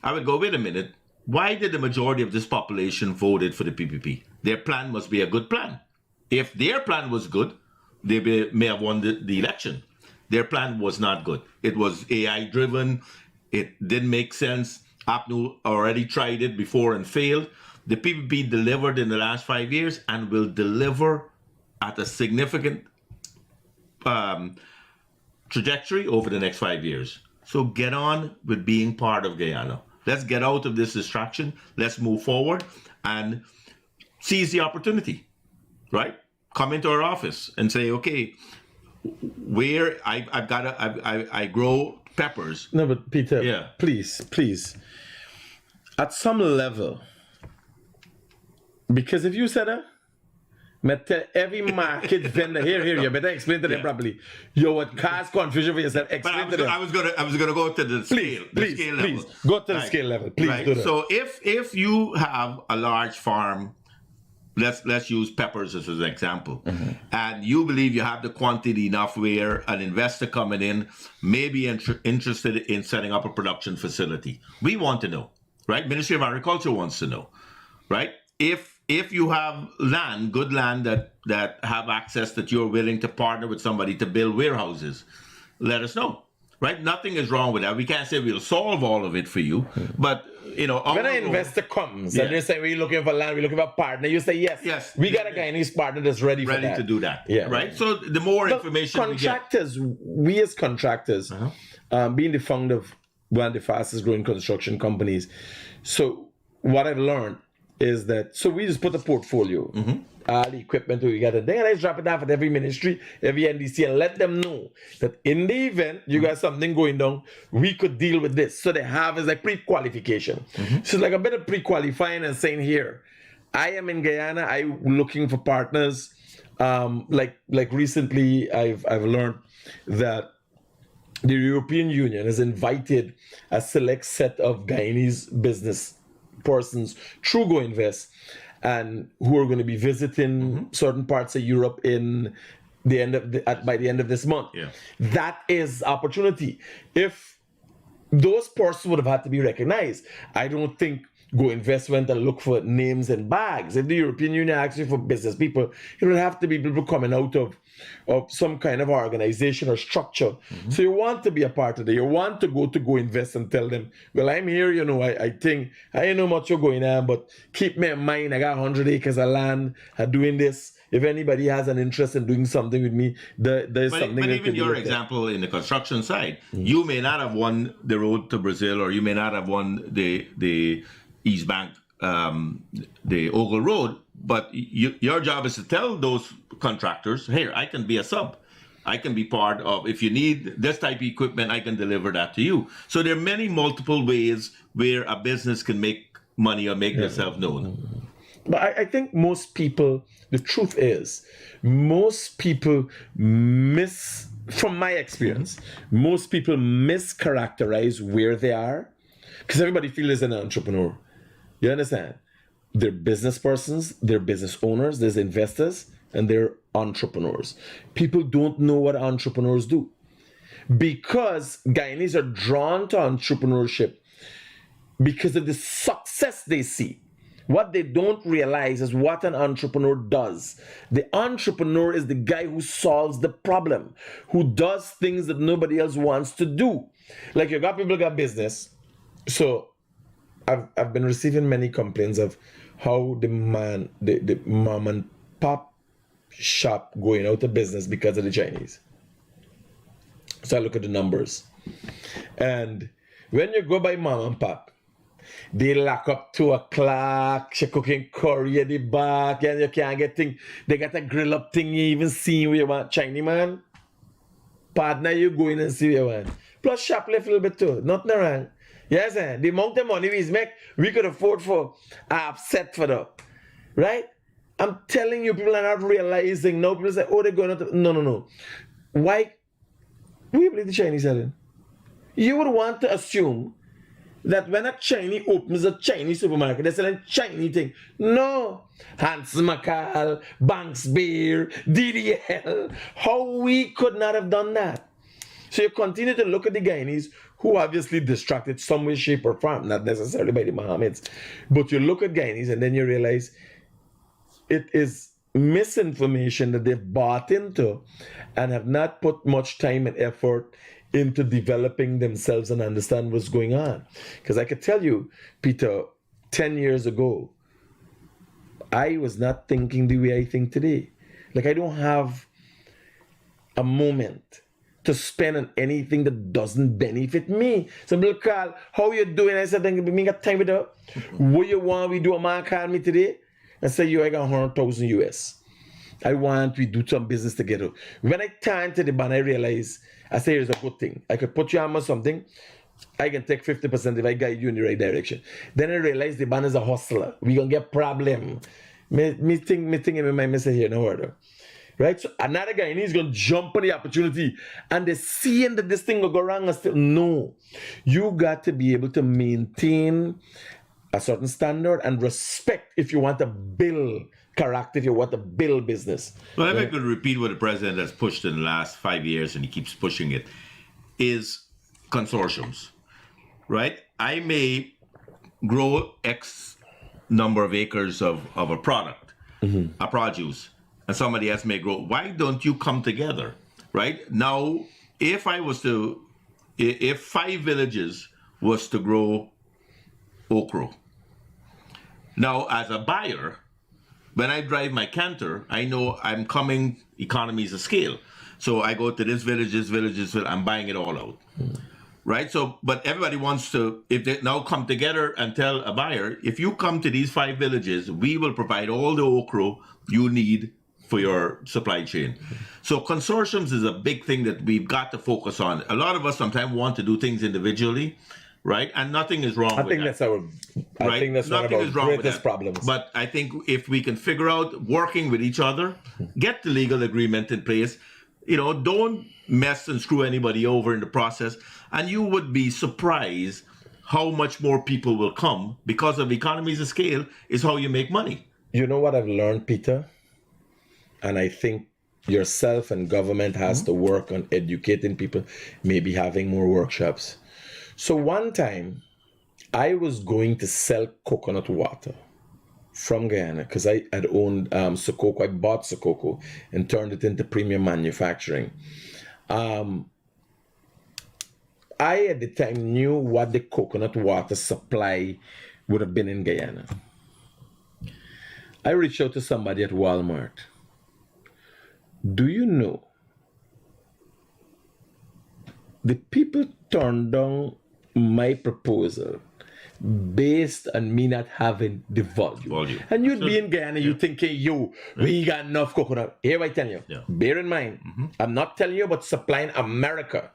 I would go, wait a minute, why did the majority of this population voted for the PPP? Their plan must be a good plan. If their plan was good, they may have won the election. Their plan was not good. It was AI driven. It didn't make sense. APNU already tried it before and failed. The PPP delivered in the last 5 years and will deliver at a significant trajectory over the next 5 years. So get on with being part of Guyana. Let's get out of this distraction. Let's move forward and seize the opportunity, right? Come into our office and say, okay, where I grow peppers. No, but Peter, Yeah. please, at some level, because if you said that, me tell every market vendor here, you better explain to them properly. You would cause confusion for yourself. Explain to them. I was gonna go to the scale, Please, level. go to the scale level. Please Right. do that. So if you have a large farm, let's use peppers as an example, and you believe you have the quantity enough where an investor coming in may be interested in setting up a production facility. We want to know, right? Ministry of Agriculture wants to know, right? If you have land, good land that have access, that you're willing to partner with somebody to build warehouses, let us know. Right? Nothing is wrong with that. We can't say we'll solve all of it for you, but when an investor comes and they say we're looking for land, we're looking for a partner, you say yes. We got a Guyanese partner that's ready for that. to do that. Yeah. Right. So the more information contractors, we as contractors, being the founder of one of the fastest growing construction companies. So what I've learned is that we just put a portfolio, all the equipment we got, and then I drop it off at every ministry, every NDC, and let them know that in the event you got something going down, we could deal with this. So they have is like pre-qualification. So it's like a bit of pre-qualifying and saying, here, I am in Guyana, I'm looking for partners. Like recently, I've learned that the European Union has invited a select set of Guyanese business persons through Go Invest, and who are going to be visiting certain parts of Europe in the end of by the end of this month. Yeah. That is opportunity. If those persons would have had to be recognized, I don't think Go Invest went and look for names and bags. If the European Union asks you for business people, it would have to be people coming out of some kind of organization or structure. So you want to be a part of it. You want to Go Invest and tell them, well, I'm here, I think, I know much you're going on, but keep me in mind, I got 100 acres of land, I'm doing this. If anybody has an interest in doing something with me, there's something. But even your example in the construction side, you may not have won the road to Brazil, or you may not have won the East Bank, the Ogle Road, but your job is to tell those contractors, hey, I can be a sub. I can be part of, if you need this type of equipment, I can deliver that to you. So there are multiple ways where a business can make money or make themselves known. But I think most people, the truth is, most people from my experience, most people mischaracterize where they are, because everybody feels an entrepreneur. You understand? They're business persons, they're business owners, there's investors, and they're entrepreneurs. People don't know what entrepreneurs do, because Guyanese are drawn to entrepreneurship because of the success they see. What they don't realize is what an entrepreneur does. The entrepreneur is the guy who solves the problem, who does things that nobody else wants to do. Like, you got people got business. So I've been receiving many complaints of how the mom and pop shop going out of business because of the Chinese. So I look at the numbers. And when you go by mom and pop, they lock up 2 o'clock, she cooking curry at the back, and you can't get things. They got a grill up thing, you even see where you want. Chinese man, partner, you go in and see where you want. Plus shoplift a little bit too, nothing wrong. Yes, the amount of money we make, we could afford for upset for that. Right? I'm telling you, people are not realizing. Now people say, oh, they're going to. No. Why? We believe the Chinese selling. You would want to assume that when a Chinese opens a Chinese supermarket, they're selling Chinese thing. No. Hans Macal, Banks Beer, DDL. How we could not have done that? So you continue to look at the Guyanese, who obviously distracted some way, shape, or form, not necessarily by the Mohammeds, but you look at Guyanese and then you realize it is misinformation that they've bought into and have not put much time and effort into developing themselves and understand what's going on. Because I could tell you, Peter, 10 years ago, I was not thinking the way I think today. Like, I don't have a moment to spend on anything that doesn't benefit me. Some people call, how you doing? I said, me got time with her. What you want we do? A man call me today and say, I got 100,000 US. I want we do some business together. When I turn to the band, I realize, I say, here's a good thing. I could put you on something. I can take 50% if I guide you in the right direction. Then I realize the band is a hustler. We gonna get problem. Me think in my message here, no order. Right? So another guy, and he's going to jump on the opportunity and they're seeing that this thing will go wrong and still, no. You got to be able to maintain a certain standard and respect if you want to build character, if you want to build business. Well, if I could repeat what the president has pushed in the last 5 years, and he keeps pushing it, is consortiums, right? I may grow X number of acres of a product, a produce, and somebody else may grow. Why don't you come together, right? Now, if 5 villages was to grow okra, now as a buyer, when I drive my canter, I know I'm coming economies of scale. So I go to this village, I'm buying it all out. Right? So, but everybody wants to, if they now come together and tell a buyer, if you come to these 5 villages, we will provide all the okra you need for your supply chain. So consortiums is a big thing that we've got to focus on. A lot of us sometimes want to do things individually, right? And nothing is wrong with that. I think that's one of our greatest problems. But I think if we can figure out working with each other, get the legal agreement in place, don't mess and screw anybody over in the process. And you would be surprised how much more people will come because of economies of scale is how you make money. You know what I've learned, Peter? And I think yourself and government has to work on educating people, maybe having more workshops. So one time, I was going to sell coconut water from Guyana because I had owned Sokoko. I bought Sokoko and turned it into premium manufacturing. I, at the time, knew what the coconut water supply would have been in Guyana. I reached out to somebody at Walmart. Do you know the people turned down my proposal based on me not having the volume. And you'd be in Guyana, you thinking, we got enough coconut. Here I tell you, bear in mind, I'm not telling you about supplying America.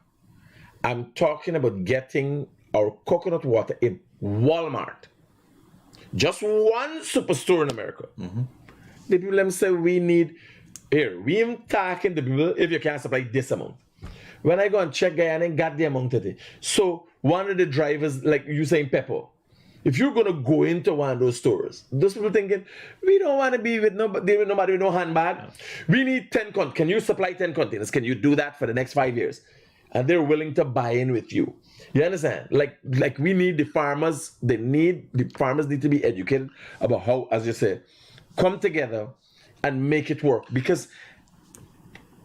I'm talking about getting our coconut water in Walmart. Just one superstore in America. The people them say we need, here, we am talking to people if you can't supply this amount. When I go and check Guyana, I got the amount today. So one of the drivers, like you saying pepper, if you're gonna go into one of those stores, those people thinking, we don't want to be with nobody with no handbag. We need 10 containers. Can you supply 10 containers? Can you do that for the next 5 years? And they're willing to buy in with you. You understand? Like we need the farmers. The farmers need to be educated about how, as you say, come together and make it work. Because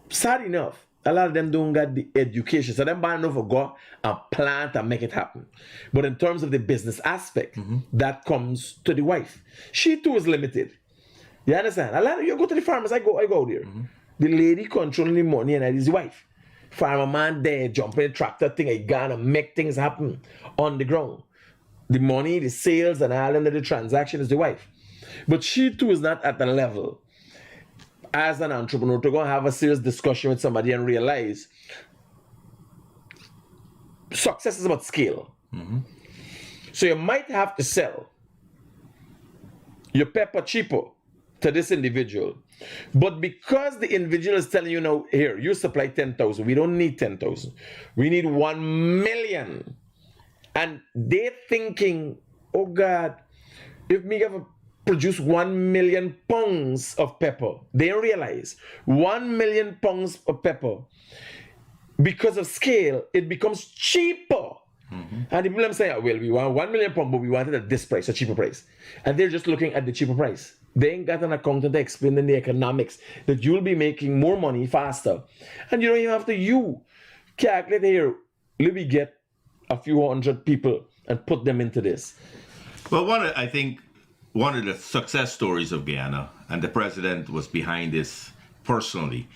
sad enough, a lot of them don't get the education. So them bad enough to go and plant and make it happen. But in terms of the business aspect, that comes to the wife. She too is limited. You understand? A lot of you go to the farmers, I go there. The lady controlling the money and that is the wife. Farmer man there, jumping the tractor thing, I gonna make things happen on the ground. The money, the sales, and all of the transaction is the wife. But she too is not at the level as an entrepreneur to go and have a serious discussion with somebody and realize success is about scale. So you might have to sell your pepper cheaper to this individual. But because the individual is telling you now, here, you supply 10,000, we don't need 10,000. We need 1 million. And they're thinking, oh God, if me ever produce 1 million pounds of pepper, they realize 1 million pounds of pepper because of scale, it becomes cheaper. And the people say, well, we want 1 million pounds, but we want it at this price, a cheaper price. And they're just looking at the cheaper price. They ain't got an accountant explaining the economics that you'll be making more money faster. And you don't even have to calculate here, let me get a few hundred people and put them into this. Well, I think one of the success stories of Guyana, and the president was behind this personally,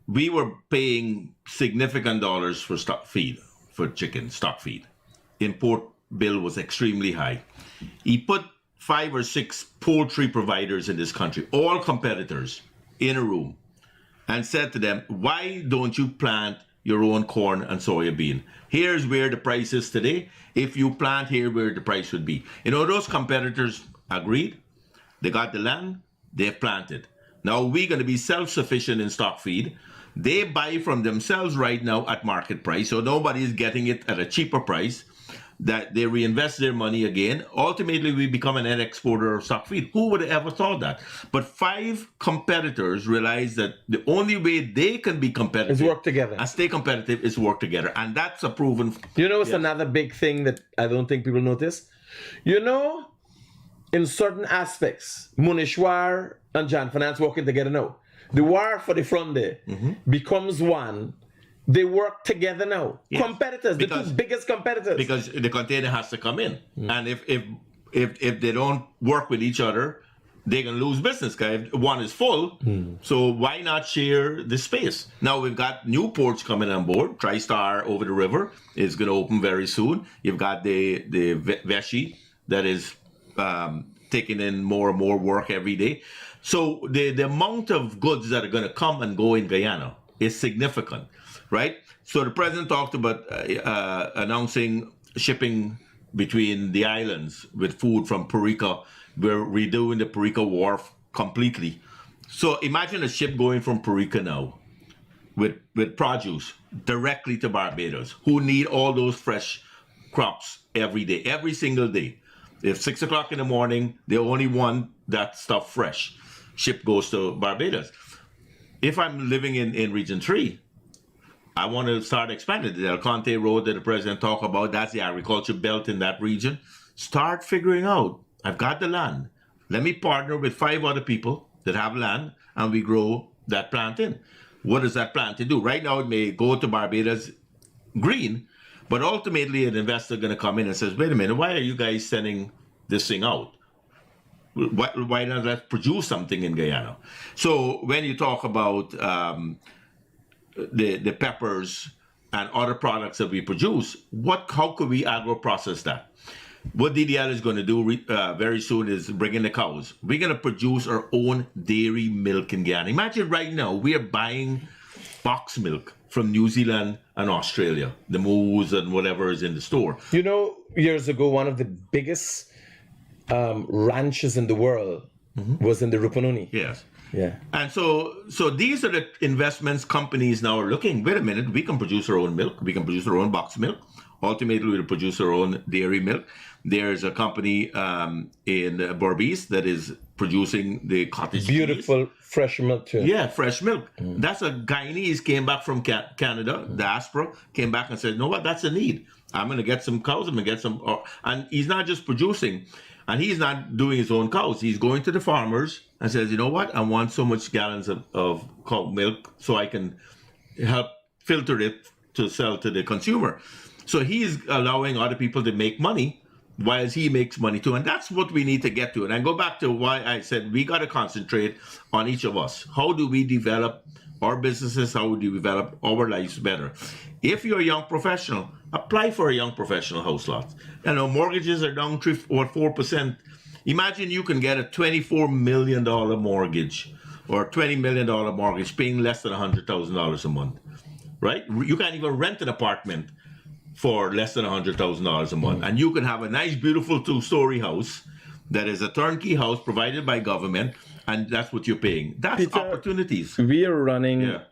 we were paying significant dollars for stock feed, for chicken stock feed. Import bill was extremely high. He put 5 or 6 poultry providers in this country, all competitors, in a room, and said to them, why don't you plant your own corn and soya bean? Here's where the price is today. If you plant here, where the price would be. You know, those competitors agreed. They got the land. They've planted. Now we're going to be self-sufficient in stock feed. They buy from themselves right now at market price, so nobody is getting it at a cheaper price. That they reinvest their money again. Ultimately, we become an net exporter of stock feed. Who would have ever thought that? But 5 competitors realized that the only way they can be competitive is work together. And stay competitive is work together. And that's a proven... You know, it's another big thing that I don't think people notice. You know, in certain aspects, Munishwar and Jan Finance working together now. The war for the front there becomes one. They work together now. Yes. Competitors, the 2 biggest competitors. Because the container has to come in. And if they don't work with each other, they can lose business. Because if one is full, so why not share the space? Now we've got new ports coming on board. TriStar over the river is going to open very soon. You've got the Veshi that is taking in more and more work every day. So the amount of goods that are going to come and go in Guyana is significant. Right? So the president talked about announcing shipping between the islands with food from Parika. We're redoing the Parika Wharf completely. So imagine a ship going from Parika now with produce directly to Barbados, who need all those fresh crops every day, every single day. If 6 o'clock in the morning, they only want that stuff fresh. Ship goes to Barbados. If I'm living in Region 3, I want to start expanding the El Conte Road that the president talked about. That's the agriculture belt in that region. Start figuring out, I've got the land. Let me partner with 5 other people that have land, and we grow that plantain. What does that plantain do? Right now, it may go to Barbados green, but ultimately an investor going to come in and says, wait a minute, why are you guys sending this thing out? Why not let's produce something in Guyana? So when you talk about the peppers and other products that we produce, how could we agro-process that? What DDL is going to do very soon is bring in the cows. We're going to produce our own dairy milk in Guyana. Imagine right now, we are buying box milk from New Zealand and Australia, the moose and whatever is in the store. You know, years ago, one of the biggest ranches in the world was in the Rupununi. Yes. Yeah. And so these are the investments companies now are looking. Wait a minute, we can produce our own milk. We can produce our own box milk. Ultimately, we'll produce our own dairy milk. There's a company in Berbice that is producing the cottage beautiful cheese. Fresh milk too. Yeah, fresh milk. That's a Guyanese came back from Canada, diaspora, came back and said, you know what, that's a need. I'm going to get some cows, I'm going to get some... and he's not just producing, and he's not doing his own cows. He's going to the farmers and says, you know what, I want so much gallons of cow milk so I can help filter it to sell to the consumer. So he's allowing other people to make money while he makes money too. And that's what we need to get to. And I go back to why I said we got to concentrate on each of us. How do we develop our businesses? How do we develop our lives better? If you're a young professional, apply for a young professional house lot. You know, mortgages are down 3 or 4%. Imagine you can get a $24 million mortgage or $20 million mortgage paying less than $100,000 a month, right? You can't even rent an apartment for less than $100,000 a month. And you can have a nice, beautiful 2-story house that is a turnkey house provided by government, and that's what you're paying. That's Peter, opportunities. We are running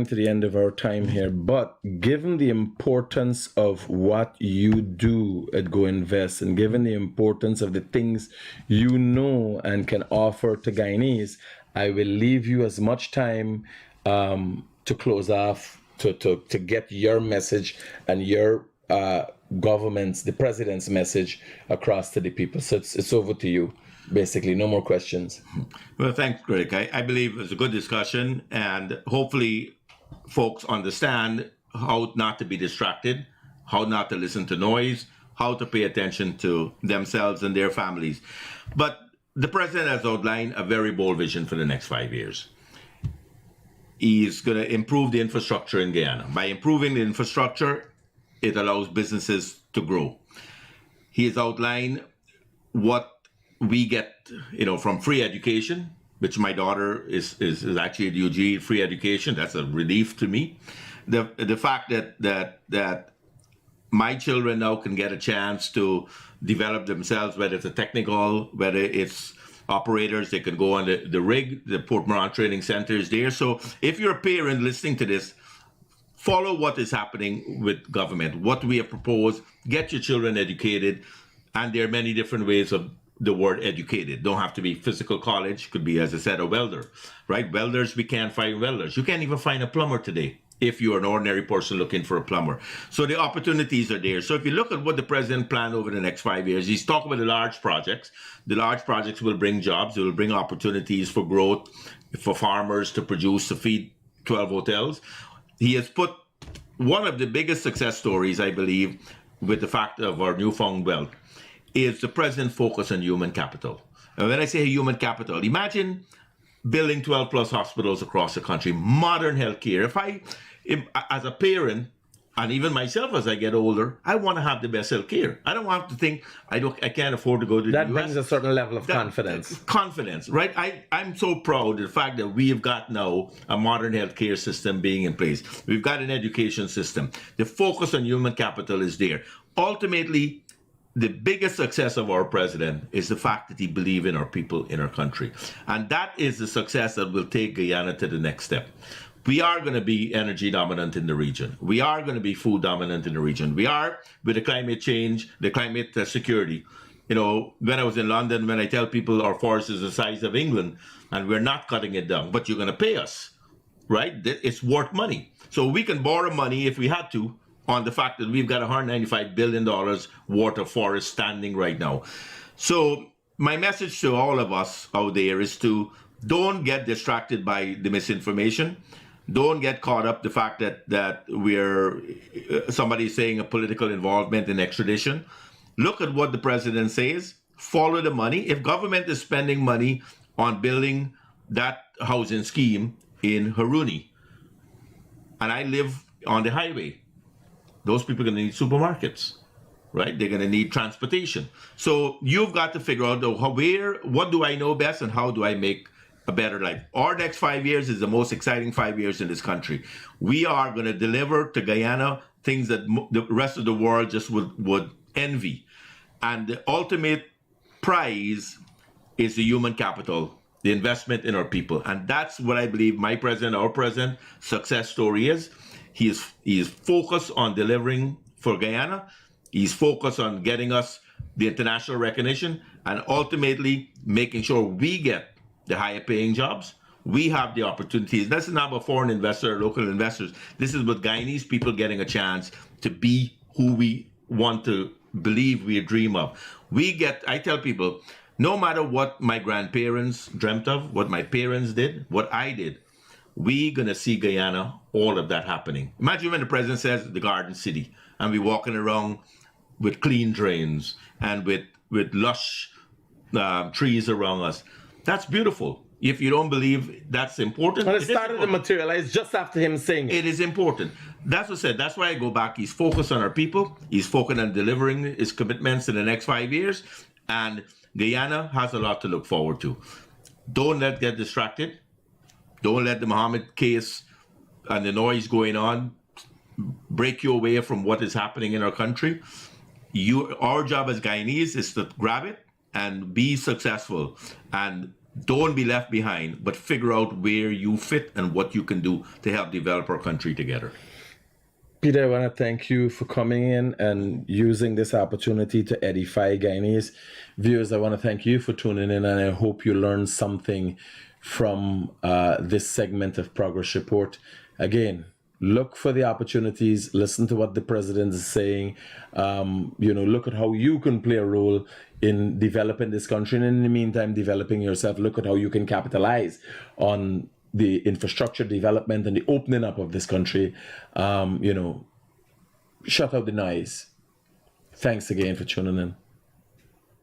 to the end of our time here, but given the importance of what you do at Go Invest, and given the importance of the things you know and can offer to Guyanese, I will leave you as much time to close off to get your message and your government's, the president's message across to the people. So it's over to you, basically. No more questions. Well, thanks, Greg. I believe it's a good discussion, and hopefully folks understand how not to be distracted, how not to listen to noise, how to pay attention to themselves and their families. But the president has outlined a very bold vision for the next 5 years. He's going to improve the infrastructure in Guyana. By improving the infrastructure, it allows businesses to grow. He has outlined what we get, from free education, which my daughter is actually at UG, free education. That's a relief to me. The fact that my children now can get a chance to develop themselves, whether it's a technical, whether it's operators, they can go on the rig, the Port Moran Training Center is there. So if you're a parent listening to this, follow what is happening with government, what we have proposed, get your children educated, and there are many different ways of the word educated. Don't have to be physical college, could be, as I said, a welder, right? Welders, we can't find welders. You can't even find a plumber today if you're an ordinary person looking for a plumber. So the opportunities are there. So if you look at what the president planned over the next 5 years, he's talking about the large projects. The large projects will bring jobs, it will bring opportunities for growth, for farmers to produce, to feed 12 hotels. He has put one of the biggest success stories, I believe, with the fact of our newfound wealth, is the president's focus on human capital. And when I say human capital, imagine building 12 plus hospitals across the country, modern healthcare. If as a parent, and even myself as I get older, I want to have the best healthcare. I don't want to think I can't afford to go to the US. That brings a certain level of confidence. Confidence, right? I'm so proud of the fact that we have got now a modern healthcare system being in place. We've got an education system. The focus on human capital is there. Ultimately, the biggest success of our president is the fact that he believes in our people, in our country. And that is the success that will take Guyana to the next step. We are going to be energy dominant in the region. We are going to be food dominant in the region. We are, with the climate change, the climate security. When I was in London, when I tell people our forest is the size of England, and we're not cutting it down, but you're going to pay us, right? It's worth money. So we can borrow money if we had to, on the fact that we've got $195 billion worth of forest standing right now. So my message to all of us out there is to don't get distracted by the misinformation. Don't get caught up the fact that we're somebody's saying a political involvement in extradition. Look at what the president says. Follow the money. If government is spending money on building that housing scheme in Haruni, and I live on the highway, those people are going to need supermarkets, right? They're going to need transportation. So you've got to figure out what do I know best and how do I make a better life. Our next 5 years is the most exciting 5 years in this country. We are going to deliver to Guyana things that the rest of the world just would envy. And the ultimate prize is the human capital, the investment in our people. And that's what I believe my president, our president, success story is. He is focused on delivering for Guyana. He's focused on getting us the international recognition and ultimately making sure we get the higher paying jobs. We have the opportunities. This is not about foreign investors or local investors. This is about Guyanese people getting a chance to be who we want to believe we dream of. I tell people, no matter what my grandparents dreamt of, what my parents did, what I did, we're going to see Guyana, all of that happening. Imagine when the president says the Garden City, and we're walking around with clean drains and with lush trees around us. That's beautiful. If you don't believe that's important. And it started to materialize just after him saying it. It is important. That's what I said. That's why I go back. He's focused on our people. He's focused on delivering his commitments in the next 5 years. And Guyana has a lot to look forward to. Don't get distracted. Don't let the Mohammed case and the noise going on break you away from what is happening in our country. Our job as Guyanese is to grab it and be successful. And don't be left behind, but figure out where you fit and what you can do to help develop our country together. Peter, I want to thank you for coming in and using this opportunity to edify Guyanese viewers. I want to thank you for tuning in, and I hope you learned something from this segment of Progress Report. Again, look for the opportunities, listen to what the president is saying, look at how you can play a role in developing this country, and in the meantime, developing yourself. Look at how you can capitalize on the infrastructure development and the opening up of this country. Shut out the noise. Thanks again for tuning in.